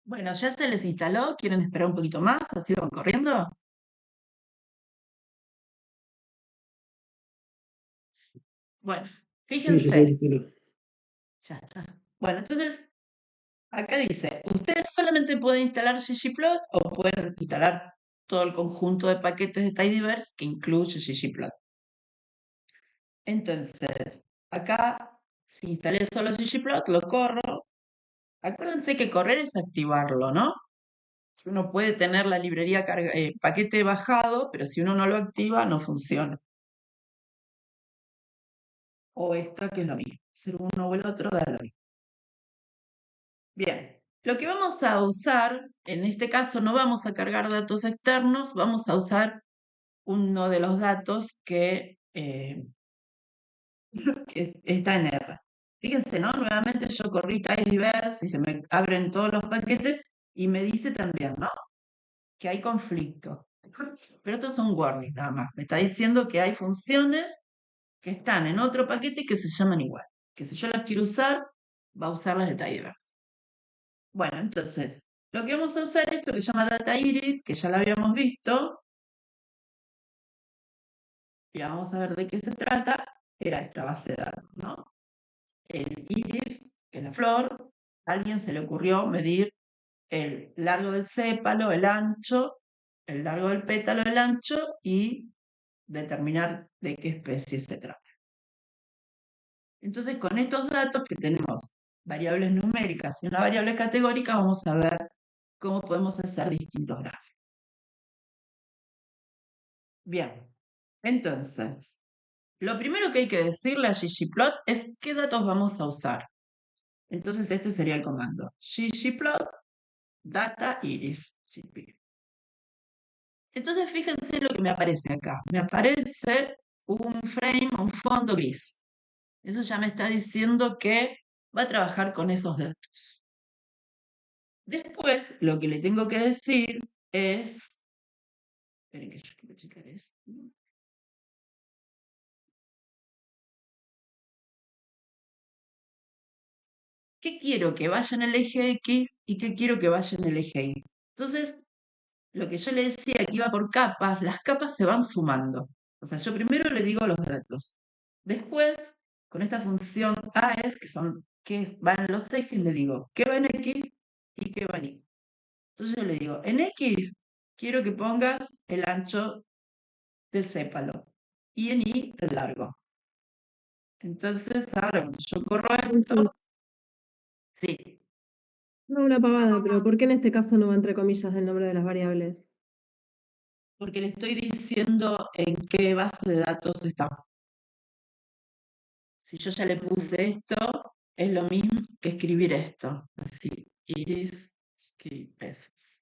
Bueno, ¿ya se les instaló? ¿Quieren esperar un poquito más? ¿Así van corriendo? Bueno, Sí, ya se fíjense, instaló. ya está. Bueno, entonces, acá dice, ustedes solamente pueden instalar ggplot o pueden instalar todo el conjunto de paquetes de Tidyverse que incluye ggplot. Entonces, acá, si instalé solo ggplot, lo corro. Acuérdense que correr es activarlo, ¿no? Uno puede tener la librería paquete bajado, pero si uno no lo activa, no funciona. O esta, que es lo mismo. Ser uno o el otro, da lo mismo. Bien, lo que vamos a usar, en este caso no vamos a cargar datos externos, vamos a usar uno de los datos que está en R. Fíjense, ¿no? Nuevamente yo corrí Tidyverse y se me abren todos los paquetes y me dice también, ¿no? Que hay conflicto. Pero estos son warnings nada más. Me está diciendo que hay funciones que están en otro paquete y que se llaman igual. Que si yo las quiero usar, va a usar las de Tidyverse. Bueno, entonces, lo que vamos a usar es esto que se llama Data Iris, que ya la habíamos visto. Y vamos a ver de qué se trata. Era esta base de datos, ¿no? El iris, que es la flor, a alguien se le ocurrió medir el largo del sépalo, el ancho, el largo del pétalo, el ancho y determinar de qué especie se trata. Entonces, con estos datos que tenemos variables numéricas y una variable categórica, vamos a ver cómo podemos hacer distintos gráficos. Bien, entonces, lo primero que hay que decirle a ggplot es qué datos vamos a usar. Entonces, este sería el comando. ggplot data iris. Entonces, fíjense lo que me aparece acá. Me aparece un frame, un fondo gris. Eso ya me está diciendo que va a trabajar con esos datos. Después, lo que le tengo que decir es... Esperen que yo quiero checar esto. ¿Qué quiero que vaya en el eje X y qué quiero que vaya en el eje Y? Entonces, lo que yo le decía que iba por capas, las capas se van sumando. O sea, yo primero le digo los datos. Después, con esta función AES, que van en los ejes, le digo qué va en X y qué va en Y. Entonces yo le digo, en X quiero que pongas el ancho del sépalo y en Y el largo. Entonces, ahora cuando yo corro esto, sí, No, una pavada, pero ¿por qué en este caso no va entre comillas el nombre de las variables? porque le estoy diciendo en qué base de datos está. Si yo ya le puse esto, es lo mismo que escribir esto. Así, iris, pesos.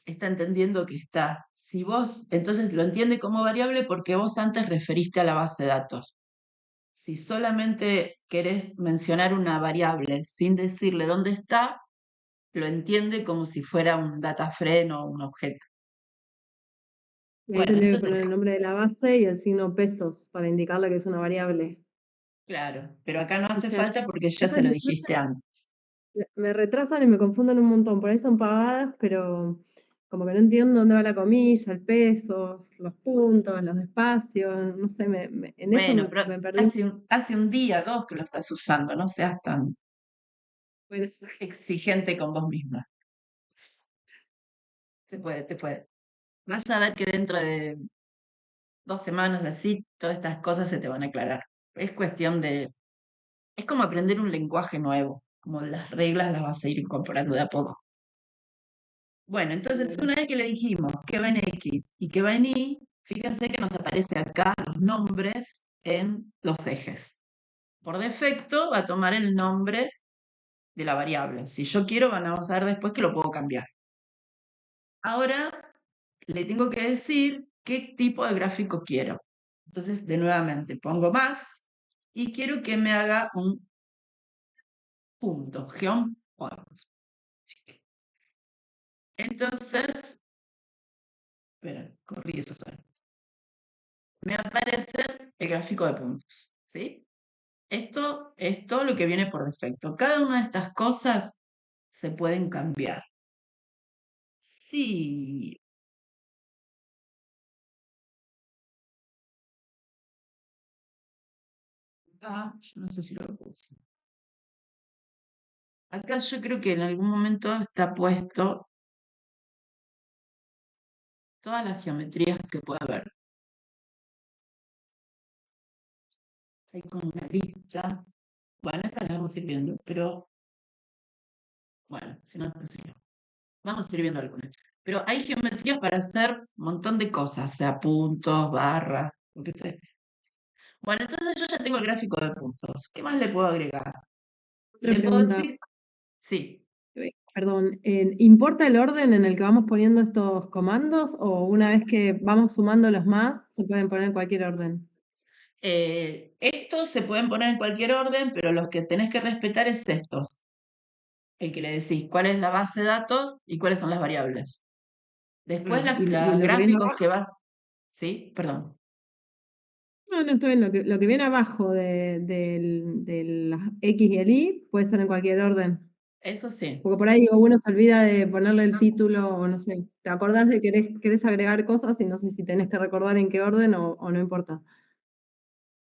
Está entendiendo que está. Si vos, entonces lo entiende como variable porque vos antes referiste a la base de datos. Si solamente querés mencionar una variable sin decirle dónde está, lo entiende como si fuera un data frame o un objeto. Y ahí Bueno, tendría que entonces, poner el nombre de la base y el signo pesos para indicarle que es una variable. claro, pero acá no hace O sea, falta porque ya esas se lo cosas dijiste antes. me retrasan y me confunden un montón. Por ahí son pagadas, pero como que no entiendo dónde va la comilla, el peso, los puntos, los espacios, no sé, en eso Bueno, pero me perdí. hace un día, dos que lo estás usando, no seas tan Pues, exigente con vos misma. Se puede, te puede. Vas a ver que dentro de 2 semanas así, todas estas cosas se te van a aclarar. Es cuestión de... Es como aprender un lenguaje nuevo, como las reglas las vas a ir incorporando de a poco. Bueno, entonces una vez que le dijimos que va en X y que va en Y, fíjense que nos aparece acá los nombres en los ejes. Por defecto va a tomar el nombre de la variable. Si yo quiero, vamos a ver después que lo puedo cambiar. Ahora le tengo que decir qué tipo de gráfico quiero. Entonces, de nuevamente, pongo más y quiero que me haga un punto, geom point. Entonces, espera, corrí eso solo. Me aparece el gráfico de puntos, ¿sí? Esto es todo lo que viene por defecto. Cada una de estas cosas se pueden cambiar. Sí. Yo no sé si lo puse. Acá yo creo que en algún momento está puesto todas las geometrías que pueda haber. Hay como una lista. Bueno, estas las vamos a ir viendo, pero bueno, si no, no sé yo. Vamos a ir viendo algunas. Pero hay geometrías para hacer un montón de cosas, sea puntos, barras, lo que ustedes. Bueno, entonces yo ya tengo el gráfico de puntos. ¿Qué más le puedo agregar? Otra Le puedo pregunta, decir, sí, perdón, ¿importa el orden en el que vamos poniendo estos comandos o una vez que vamos sumando los más, se pueden poner en cualquier orden? estos se pueden poner en cualquier orden, pero los que tenés que respetar es estos. El que le decís cuál es la base de datos y cuáles son las variables. Después ¿Y los lo que viene gráficos abajo? que vas. Sí, perdón. No, está bien, lo que viene abajo de las X y el Y puede ser en cualquier orden. Eso sí. Porque por ahí digo, uno se olvida de ponerle el título o no sé, te acordás de que querés agregar cosas y no sé si tenés que recordar en qué orden o no importa.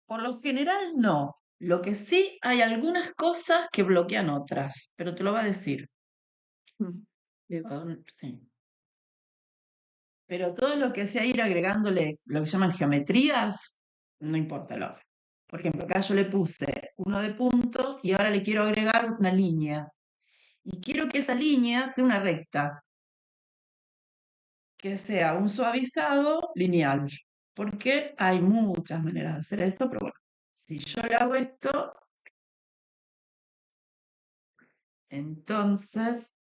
Por lo general no. Lo que sí hay algunas cosas que bloquean otras, pero te lo va a decir. Bien. Sí. Pero todo lo que sea ir agregándole lo que llaman geometrías, no importa lo hace. Por ejemplo, acá yo le puse uno de puntos y ahora le quiero agregar una línea. Y quiero que esa línea sea una recta, que sea un suavizado lineal. Porque hay muchas maneras de hacer esto, pero bueno, si yo le hago esto, entonces,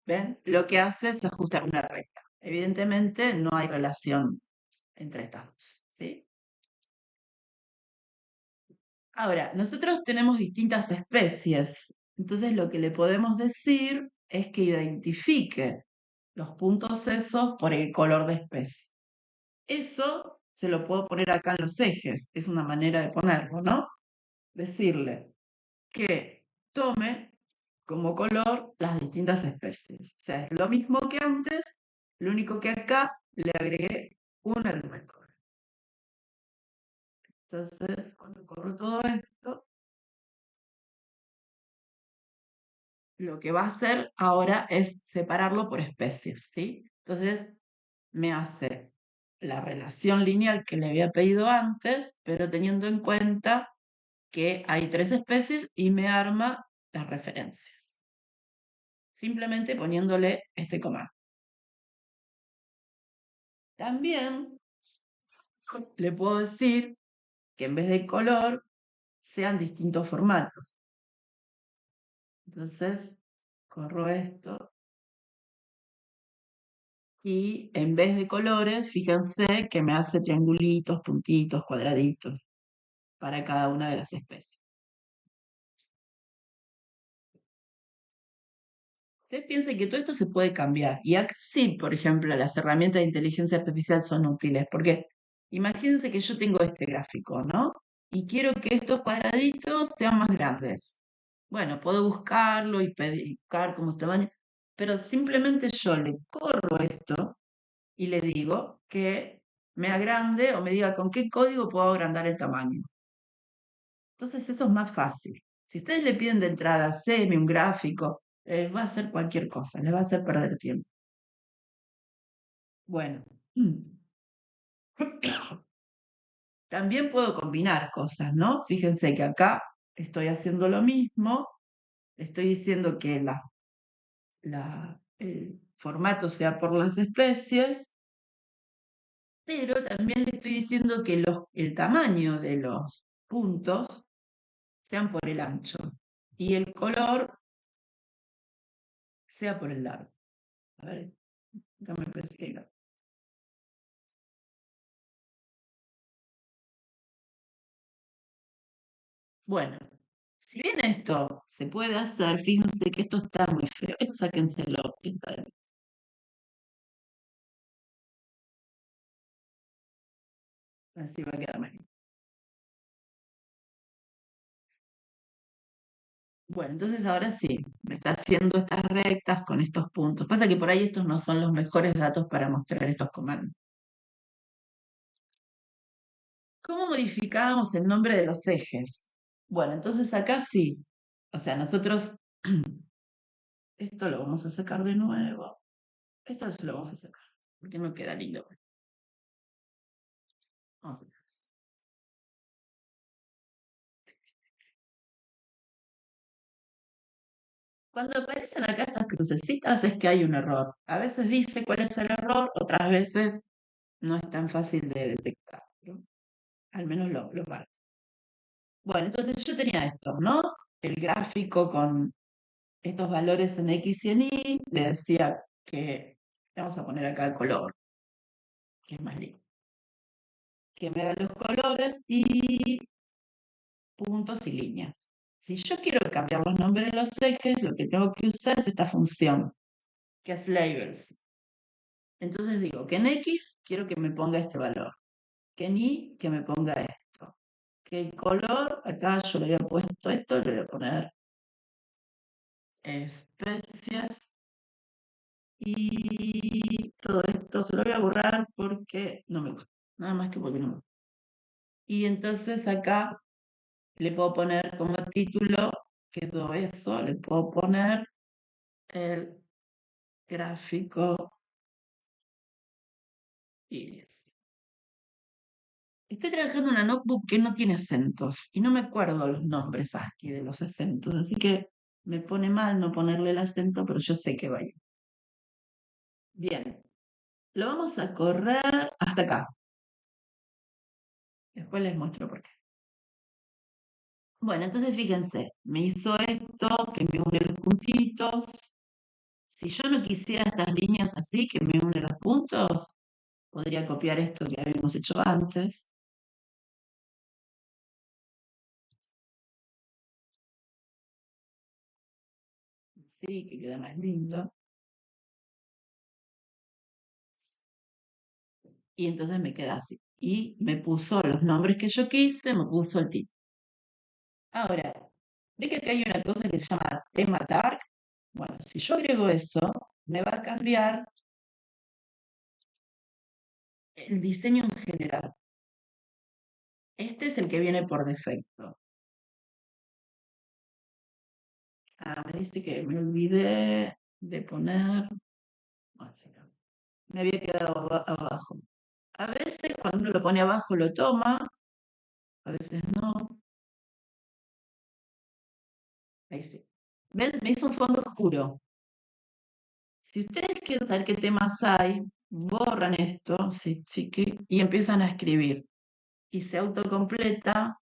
¿ven? Lo que hace es ajustar una recta. Evidentemente no hay relación entre estas dos, ¿sí? Ahora, nosotros tenemos distintas especies, entonces lo que le podemos decir es que identifique los puntos esos por el color de especie. Eso se lo puedo poner acá en los ejes, es una manera de ponerlo, ¿no? Decirle que tome como color las distintas especies. O sea, es lo mismo que antes, lo único que acá le agregué un elemento. Entonces, cuando corro todo esto, lo que va a hacer ahora es separarlo por especies, ¿sí? Entonces, me hace la relación lineal que le había pedido antes, pero teniendo en cuenta que hay 3 especies y me arma las referencias. Simplemente poniéndole este comando. También le puedo decir que en vez de color sean distintos formatos. Entonces, corro esto y en vez de colores, fíjense que me hace triangulitos, puntitos, cuadraditos para cada una de las especies. Ustedes piensen que todo esto se puede cambiar. Y acá sí, por ejemplo, las herramientas de inteligencia artificial son útiles, porque imagínense que yo tengo este gráfico, ¿no? Y quiero que estos cuadraditos sean más grandes. Bueno, puedo buscarlo y buscar cómo se tamaño, pero simplemente yo le corro esto y le digo que me agrande o me diga con qué código puedo agrandar el tamaño. Entonces eso es más fácil. Si ustedes le piden de entrada, haceme un gráfico, va a hacer cualquier cosa, le va a hacer perder tiempo. Bueno, también puedo combinar cosas, ¿no? Fíjense que acá estoy haciendo lo mismo, estoy diciendo que el formato sea por las especies, pero también le estoy diciendo que el tamaño de los puntos sean por el ancho y el color sea por el largo. A ver, acá me parece que no. Bueno, si bien esto se puede hacer, fíjense que esto está muy feo. Esto sáquenselo. Así va a quedar más lindo. Bueno, entonces ahora sí, me está haciendo estas rectas con estos puntos. Pasa que por ahí estos no son los mejores datos para mostrar estos comandos. ¿Cómo modificábamos el nombre de los ejes? Bueno, entonces acá sí. O sea, nosotros esto lo vamos a sacar de nuevo. Esto se lo vamos a sacar, porque no queda lindo. Vamos a ver. Cuando aparecen acá estas crucecitas es que hay un error. A veces dice cuál es el error, otras veces no es tan fácil de detectar, ¿no? Al menos lo marco. Bueno, entonces yo tenía esto, ¿no? El gráfico con estos valores en X y en Y. Le decía que, vamos a poner acá el color, que es más lindo. Que me haga los colores y puntos y líneas. Si yo quiero cambiar los nombres de los ejes, lo que tengo que usar es esta función, que es labels. Entonces digo que en X quiero que me ponga este valor, que en Y que me ponga esto, que el color, acá yo le había puesto esto, le voy a poner especias y todo esto se lo voy a borrar porque no me gusta, nada más que porque no me gusta. Y entonces acá le puedo poner como título, que todo eso, le puedo poner el gráfico iris. Estoy trabajando en una notebook que no tiene acentos y no me acuerdo los nombres aquí de los acentos, así que me pone mal no ponerle el acento, pero yo sé que va a ir. Bien, lo vamos a correr hasta acá. Después les muestro por qué. Bueno, entonces fíjense, me hizo esto, que me une los puntitos. Si yo no quisiera estas líneas así, que me une los puntos, podría copiar esto que habíamos hecho antes. Sí, que queda más lindo. Y entonces me queda así. Y me puso los nombres que yo quise, me puso el título. Ahora, ¿ve que acá hay una cosa que se llama tema tag? Bueno, si yo agrego eso, me va a cambiar el diseño en general. Este es el que viene por defecto. Ah, me dice que me olvidé de poner. Me había quedado abajo. A veces cuando uno lo pone abajo lo toma, a veces no. Ahí sí. ¿Ven? Me hizo un fondo oscuro. Si ustedes quieren saber qué temas hay, borran esto, sí, chiqui, y empiezan a escribir. Y se autocompleta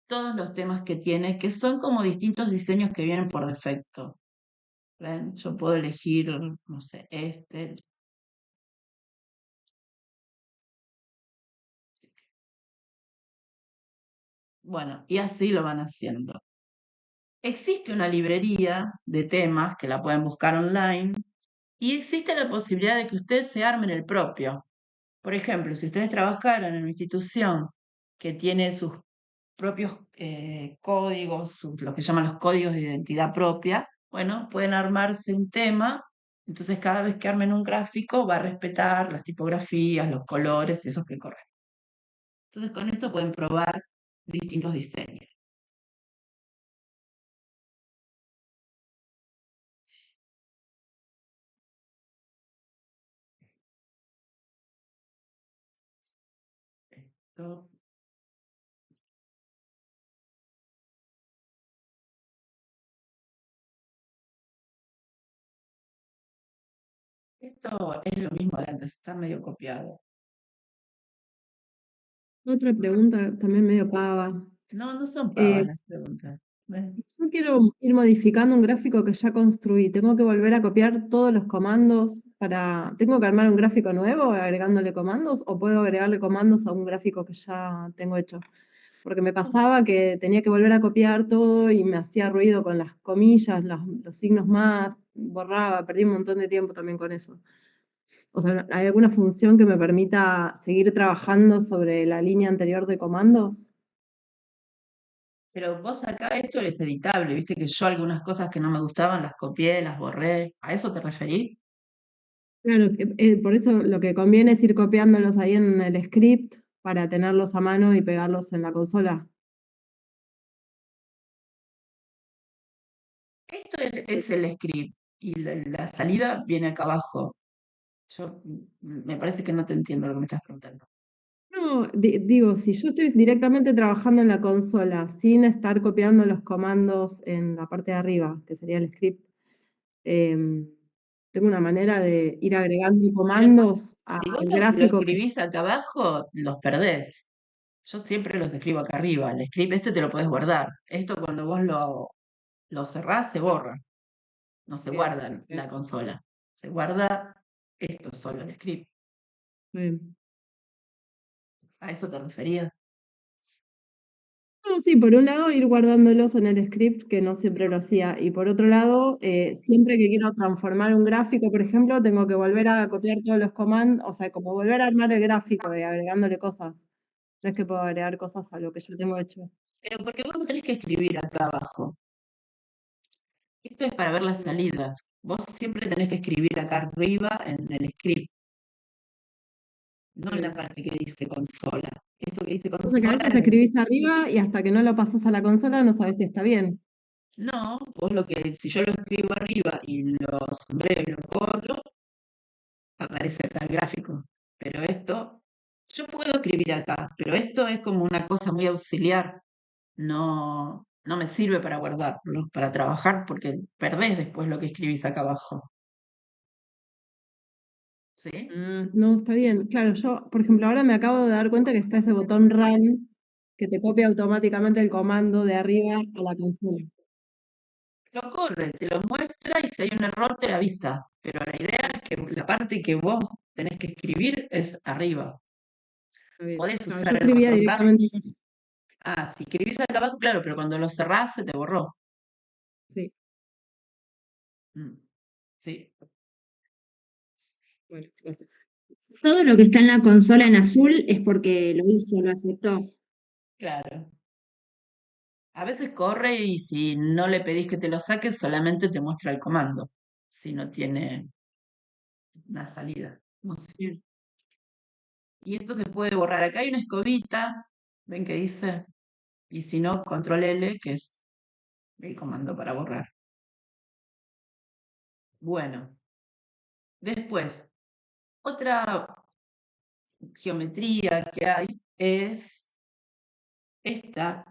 todos los temas que tiene, que son como distintos diseños que vienen por defecto. ¿Ven? Yo puedo elegir, no sé, este. Bueno, y así lo van haciendo. Existe una librería de temas que la pueden buscar online y existe la posibilidad de que ustedes se armen el propio. Por ejemplo, si ustedes trabajaran en una institución que tiene sus propios códigos, lo que llaman los códigos de identidad propia, bueno, pueden armarse un tema, entonces cada vez que armen un gráfico va a respetar las tipografías, los colores, esos que corren. Entonces con esto pueden probar distintos diseños. Esto. Esto es lo mismo de antes, está medio copiado. Otra pregunta también medio pava. No, no son pavas las preguntas. Yo quiero ir modificando un gráfico que ya construí. ¿Tengo que volver a copiar todos los comandos para... ¿Tengo que armar un gráfico nuevo agregándole comandos o puedo agregarle comandos a un gráfico que ya tengo hecho? porque me pasaba que tenía que volver a copiar todo y me hacía ruido con las comillas, los signos más, borraba, perdí un montón de tiempo también con eso. O sea, ¿hay alguna función que me permita seguir trabajando sobre la línea anterior de comandos? Pero vos acá esto es editable, viste que yo algunas cosas que no me gustaban las copié, las borré. ¿A eso te referís? Claro, por eso lo que conviene es ir copiándolos ahí en el script para tenerlos a mano y pegarlos en la consola. Esto es el script y la salida viene acá abajo. Yo me parece que no te entiendo lo que me estás preguntando. No, digo, si yo estoy directamente trabajando en la consola sin estar copiando los comandos en la parte de arriba, que sería el script, tengo una manera de ir agregando Pero comandos si vos al lo gráfico que escribís acá abajo, los perdés. Yo siempre los escribo acá arriba. El script este te lo podés guardar. Esto cuando vos lo cerrás se borra. No se Bien, guarda en la consola. Se guarda esto solo, el script. Bien. ¿A eso te referías? No, sí, por un lado ir guardándolos en el script, que no siempre lo hacía, y por otro lado, siempre que quiero transformar un gráfico, por ejemplo, tengo que volver a copiar todos los comandos, o sea, como volver a armar el gráfico y agregándole cosas. No es que puedo agregar cosas a lo que ya tengo hecho. Pero porque vos no tenés que escribir acá abajo. Esto es para ver las salidas. Vos siempre tenés que escribir acá arriba en el script, no en la parte que dice consola. Esto que dice O sea, que a consola veces es escribís arriba y hasta que no lo pasas a la consola no sabes si está bien. no, vos si yo lo escribo arriba y lo sombrero y lo corro, aparece acá el gráfico. Pero esto, yo puedo escribir acá, pero esto es como una cosa muy auxiliar. No me sirve para guardarlo, para trabajar, porque perdés después lo que escribís acá abajo. ¿Sí? No, está bien. Claro, yo, por ejemplo, ahora me acabo de dar cuenta que está ese botón Run que te copia automáticamente el comando de arriba a la consola. Lo corre, te lo muestra y si hay un error te avisa. Pero la idea es que la parte que vos tenés que escribir es arriba. Está bien. Podés Claro, usar yo el escribía botón RAR. directamente. Ah, si escribís acá abajo, claro, pero cuando lo cerrás se te borró. Sí, Mm, sí, bueno, gracias. Todo lo que está en la consola en azul es porque lo hizo, lo aceptó. claro. A veces corre y si no le pedís que te lo saques, solamente te muestra el comando. Si no tiene una salida. No sé. Bien. Y esto se puede borrar. Acá hay una escobita, ven que dice, y si no, control L, que es el comando para borrar. Bueno, después, otra geometría que hay es esta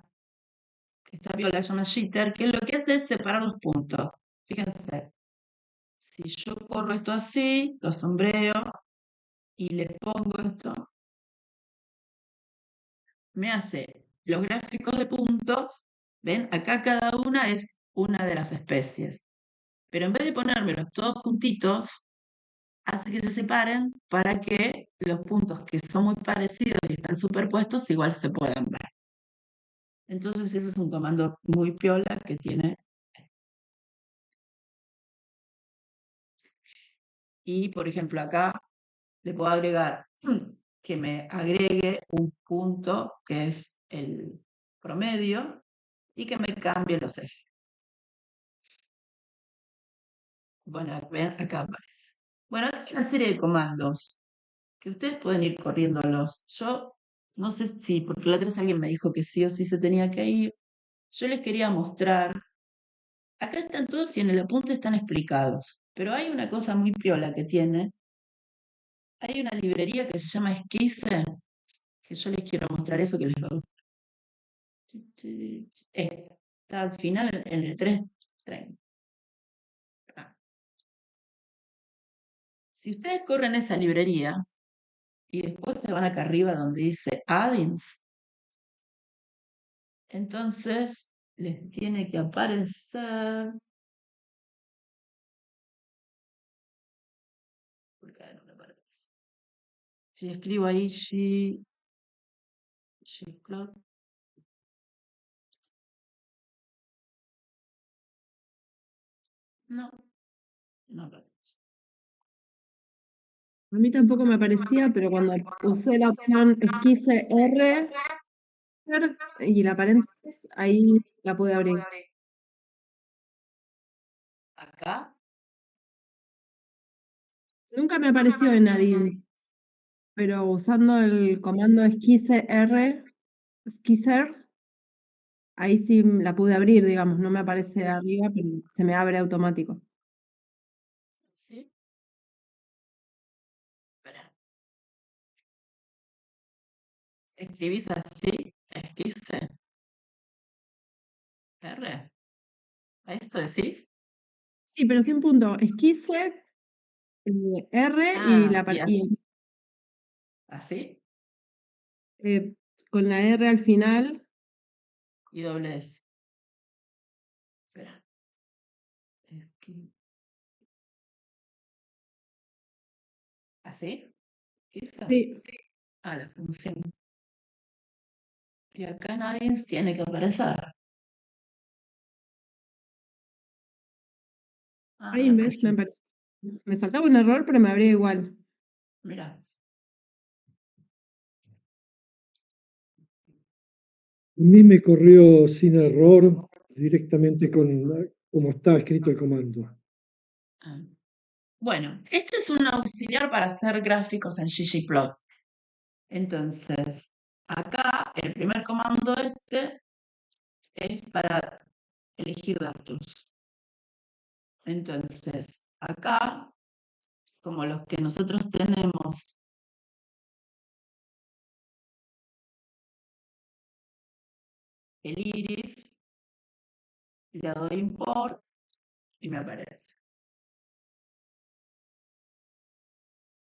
viola se llama jitter, que lo que hace es separar los puntos. Fíjense, si yo corro esto así, lo sombreo y le pongo esto, me hace los gráficos de puntos, ¿ven? Acá cada una es una de las especies. Pero en vez de ponérmelos todos juntitos, hace que se separen para que los puntos que son muy parecidos y están superpuestos igual se puedan ver. Entonces ese es un comando muy piola que tiene. Y por ejemplo acá le puedo agregar que me agregue un punto que es el promedio y que me cambie los ejes. Bueno, ven, acá aparece. Bueno, acá hay una serie de comandos que ustedes pueden ir corriéndolos. Yo no sé si, porque la otra vez alguien me dijo que sí o sí se tenía que ir. Yo les quería mostrar. Acá están todos y en el apunte están explicados. Pero hay una cosa muy piola que tiene. Hay una librería que se llama Esquisse, que yo les quiero mostrar eso que les va a gustar. Está al final en el 330. Si ustedes corren esa librería y después se van acá arriba donde dice add-ins, entonces les tiene que aparecer. Porque acá no me aparece. Si escribo ahí G-Cloud, No, no lo es. A mí tampoco me aparecía, pero cuando usé la opción esquice R y la paréntesis, ahí la pude abrir. Acá, Nunca me apareció en Adins, pero usando el comando esquice R, esquicer, ahí sí la pude abrir, digamos, no me aparece arriba, pero se me abre automático. ¿sí? Espera. Escribís así, esquice, R. ¿A esto decís? Sí, pero sin punto. Esquice, R y Ah, y así. ¿Así? con la R al final. Y doble S. Espera. Esqui- ¿Así? Quizás. Sí, Ah, la función. Y acá nadie tiene que aparecer. Ah, ahí ves, me aparece. Me saltaba un error, pero me abría igual. mira. A mí me corrió sin error directamente como está escrito el comando. Ah. Bueno, este es un auxiliar para hacer gráficos en ggplot. Entonces, acá el primer comando es para elegir datos. Entonces, acá, como los que nosotros tenemos el iris, le doy import y me aparece.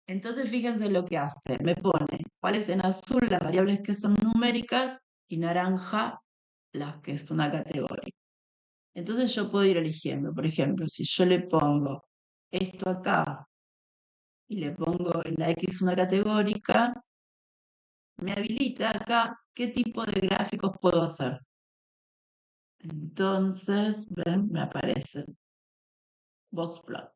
Entonces, fíjense lo que hace. Me pone cuáles en azul las variables que son numéricas y naranja las que es una categoría. Entonces yo puedo ir eligiendo. Por ejemplo, si yo le pongo esto acá y le pongo en la X una categórica, me habilita acá qué tipo de gráficos puedo hacer. Entonces, ven, me aparece boxplot.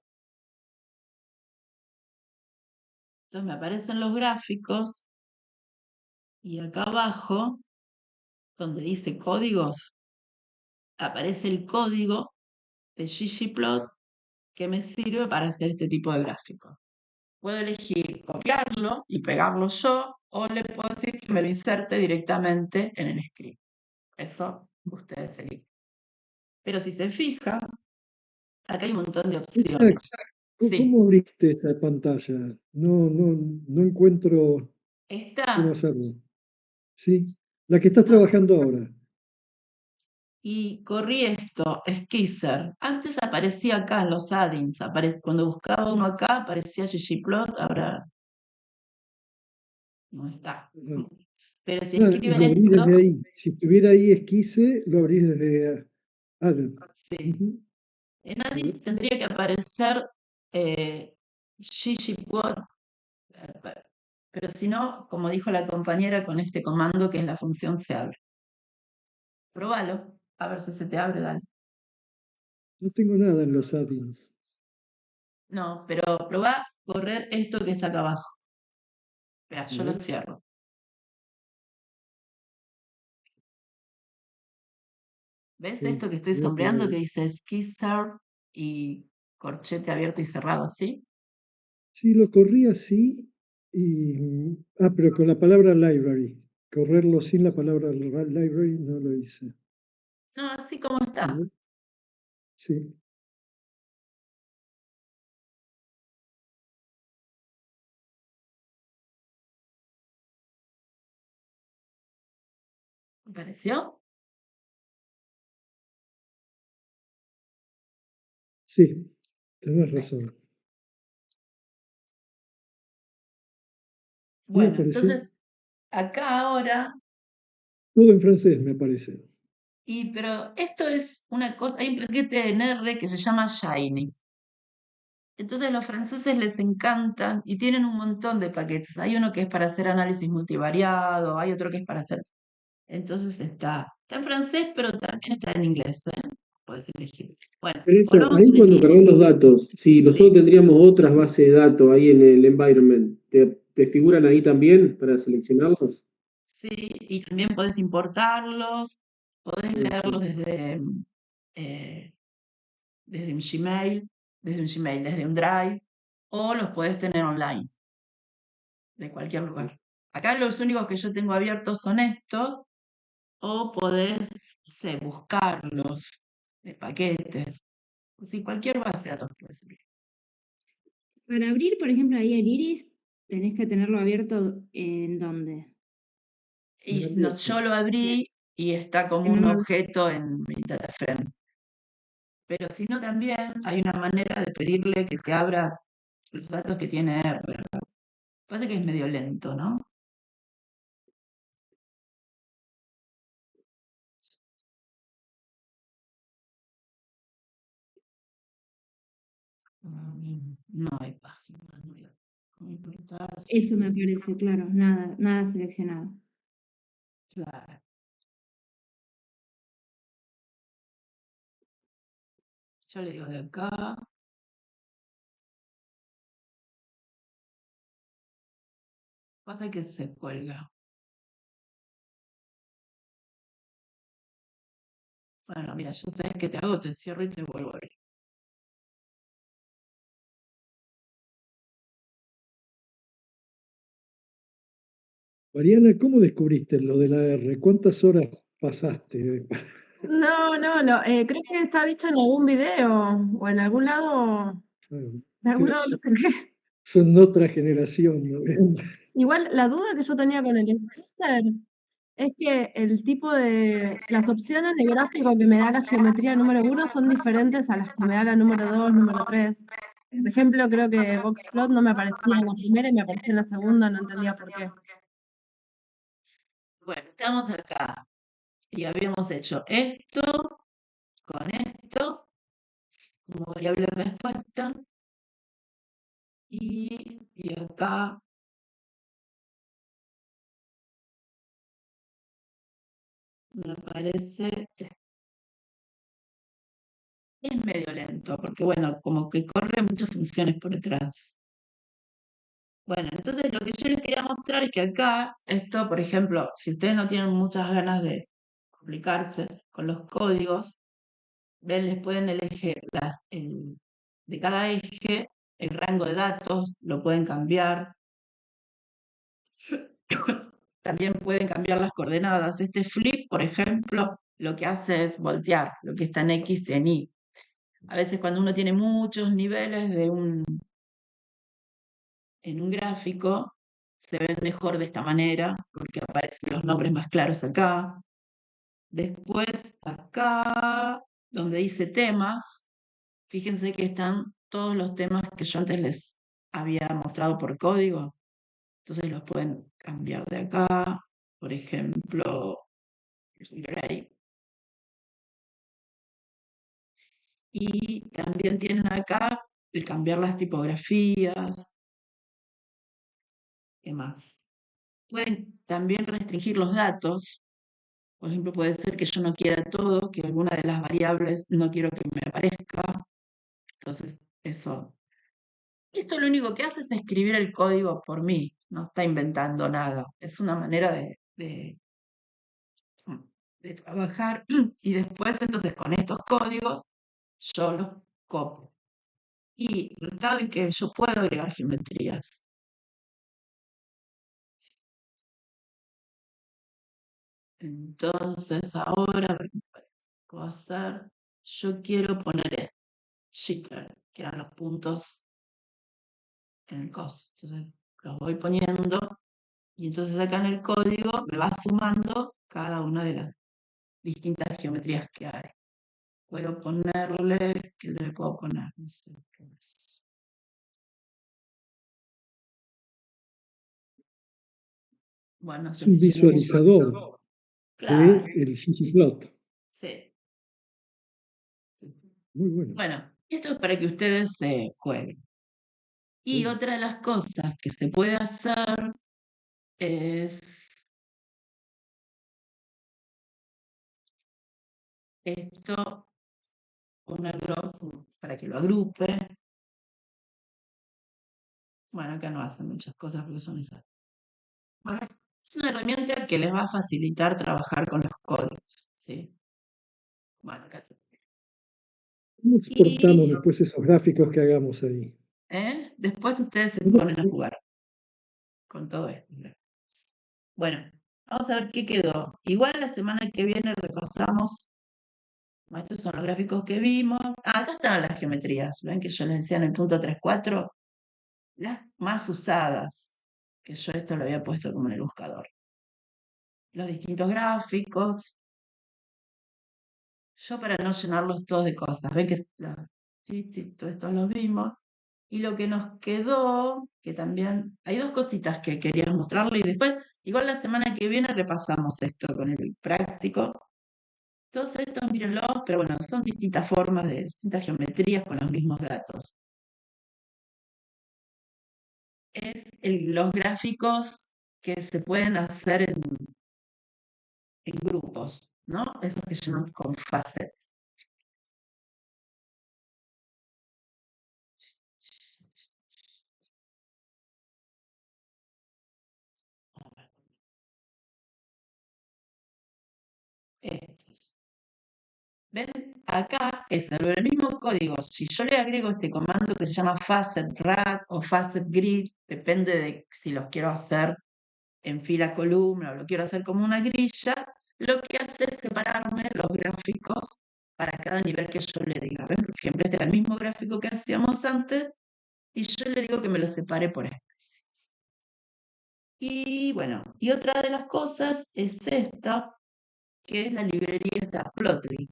Entonces me aparecen los gráficos y acá abajo, donde dice códigos, aparece el código de ggplot que me sirve para hacer este tipo de gráficos. Puedo elegir copiarlo y pegarlo yo, o le puedo decir que me lo inserte directamente en el script. Eso ustedes eligen. Pero si se fijan, acá hay un montón de opciones. Sí, ¿Cómo abriste esa pantalla? No encuentro cómo esta, hacerlo. Sí, la que estás ah, trabajando ahora. y corrí esto, Skisser. Antes aparecía acá en los add-ins, cuando buscaba uno acá aparecía ggplot, ahora no está. Ah, Pero si y escriben lo abrí esto, desde ahí. Si estuviera ahí esquise, lo abrí desde Added. sí. Ujú. En A ver. add-ins tendría que aparecer ggplot, pero si no, como dijo la compañera, con este comando que es la función se abre. Probalo, a ver si se te abre, dale. No tengo nada en los add-ins. No, pero probá correr esto que está acá abajo. Espera, A yo lo ver. cierro. ¿Ves esto que estoy Voy a sombreando probar. que dice Skisser y corchete abierto y cerrado así? Sí, lo corrí así pero con la palabra library. Correrlo sin la palabra library no lo hice. No, así como A está. ver. Sí. ¿Me pareció? Sí, tenés razón. Sí, Bueno, apareció. entonces acá ahora, Todo en francés me aparece. pero esto es una cosa, hay un paquete en R que se llama Shiny. Entonces los franceses les encantan y tienen un montón de paquetes. Hay uno que es para hacer análisis multivariado, hay otro que es para hacer. Entonces está en francés, pero también está en inglés, ¿eh? podés elegir. Bueno, Teresa, volvamos ahí al cuando equipo. cargamos los datos, si Sí. nosotros tendríamos otras bases de datos ahí en el environment, ¿te figuran ahí también para seleccionarlos? Sí, y también podés importarlos, podés leerlos desde un Gmail, desde un Drive, o los podés tener online, de cualquier lugar. Acá los únicos que yo tengo abiertos son estos, o podés, no sé, buscarlos de paquetes. Sí, cualquier base de datos puede servir. Para abrir, por ejemplo, ahí el iris, tenés que tenerlo abierto ¿en dónde? Y En abierto. yo lo abrí y está como En un un- objeto en mi data frame. Pero si no, también hay una manera de pedirle que te abra los datos que tiene R. Pasa que es medio lento, ¿no? No hay página, no hay cómo importar. Eso me parece, claro, nada seleccionado. Claro. Yo le digo de acá. Pasa que se cuelga. Bueno, mira, yo sé que te hago, te cierro y te vuelvo a abrir. Mariana, ¿cómo descubriste lo de la R? ¿Cuántas horas pasaste? No, creo que está dicho en algún video o en algún lado, de algún lado lo saqué. Son de otra generación, ¿no? Igual la duda que yo tenía con el Slicer es que el tipo las opciones de gráfico que me da la geometría número 1 son diferentes a las que me da la número 2, número 3. Por ejemplo, creo que Boxplot no me aparecía en la primera y me aparecía en la segunda, no entendía por qué. Bueno, estamos acá y habíamos hecho esto con esto como variable respuesta y acá me aparece, es medio lento porque bueno, como que corre muchas funciones por detrás. Bueno, entonces lo que yo les quería mostrar es que acá, esto, por ejemplo, si ustedes no tienen muchas ganas de complicarse con los códigos, ven, les pueden elegir de cada eje, el rango de datos, lo pueden cambiar. También pueden cambiar las coordenadas. Este flip, por ejemplo, lo que hace es voltear lo que está en X en Y. A veces cuando uno tiene muchos niveles en un gráfico, se ven mejor de esta manera, porque aparecen los nombres más claros acá. Después, acá, donde dice temas, fíjense que están todos los temas que yo antes les había mostrado por código. Entonces los pueden cambiar de acá. Por ejemplo, Gray. Y también tienen acá el cambiar las tipografías. ¿Qué más? Pueden también restringir los datos. Por ejemplo, puede ser que yo no quiera todo, que alguna de las variables no quiero que me aparezca. Entonces, eso. Esto lo único que hace es escribir el código por mí. No está inventando nada. Es una manera de trabajar. Y después, entonces, con estos códigos, yo los copio. Y saben que yo puedo agregar geometrías. Entonces, ahora, a ver qué puedo hacer. Yo quiero poner shaker, que eran los puntos en el coso. Entonces, los voy poniendo y entonces acá en el código me va sumando cada una de las distintas geometrías que hay. Puedo ponerle, ¿qué le puedo poner? No sé qué es. Bueno, no Es sé un si yo le- visualizador Claro, del ggplot. sí. Muy bueno. Bueno, esto es para que ustedes se jueguen. Y Sí. otra de las cosas que se puede hacer es esto ponerlo para que lo agrupe. Bueno, acá no hacen muchas cosas porque son esas. Bueno, es una herramienta que les va a facilitar trabajar con los códigos, ¿sí? Bueno, acá se... ¿Cómo exportamos Y después esos gráficos que hagamos ahí? después ustedes se ¿Cómo- ponen a jugar con todo esto. Bueno, vamos a ver qué quedó. Igual la semana que viene repasamos. Estos son los gráficos que vimos. Acá estaban las geometrías. ¿Ven que yo les decía en el punto 3.4? Las más usadas. Que yo esto lo había puesto como en el buscador. Los distintos gráficos. Yo para no llenarlos todos de cosas. Ven que todos estos los vimos. Y lo que nos quedó, que también hay dos cositas que quería mostrarles y después, igual la semana que viene repasamos esto con el práctico. Todos estos, mírenlos, pero bueno, son distintas formas de distintas geometrías con los mismos datos. Es los gráficos que se pueden hacer en grupos, ¿no? Esos que se llaman con facet. Estos. ¿Ven? Acá es el mismo código. Si yo le agrego este comando que se llama facet_rad o facet_grid, depende de si los quiero hacer en fila columna o lo quiero hacer como una grilla, lo que hace es separarme los gráficos para cada nivel que yo le diga. ¿Ven? Por ejemplo, este era el mismo gráfico que hacíamos antes y yo le digo que me lo separe por especies. Y bueno, y otra de las cosas es esta, que es la librería esta Plotly.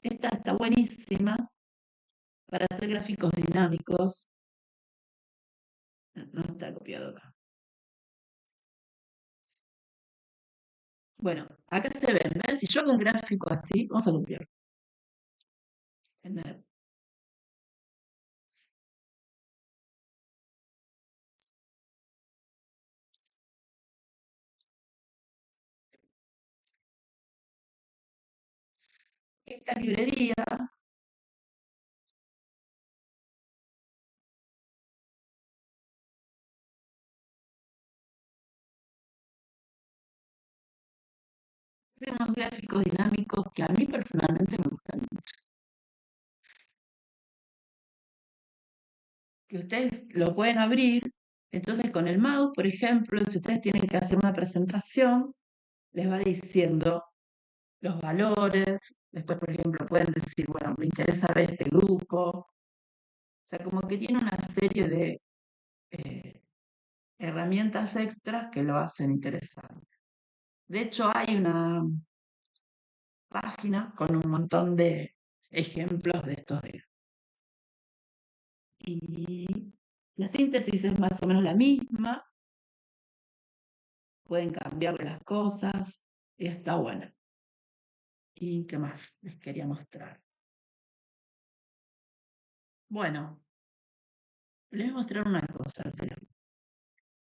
Esta está buenísima para hacer gráficos dinámicos. No está copiado acá. Bueno, acá se ven. Si yo hago un gráfico así, vamos a copiar. Esta librería hace unos gráficos dinámicos que a mí personalmente me gustan mucho. Que ustedes lo pueden abrir, entonces con el mouse, por ejemplo, si ustedes tienen que hacer una presentación, les va diciendo los valores, después, por ejemplo, pueden decir, bueno, me interesa ver este grupo. O sea, como que tiene una serie de herramientas extras que lo hacen interesante. De hecho, hay una página con un montón de ejemplos de estos días. Y la síntesis es más o menos la misma. Pueden cambiar las cosas y está bueno. ¿Y qué más les quería mostrar? Bueno, les voy a mostrar una cosa.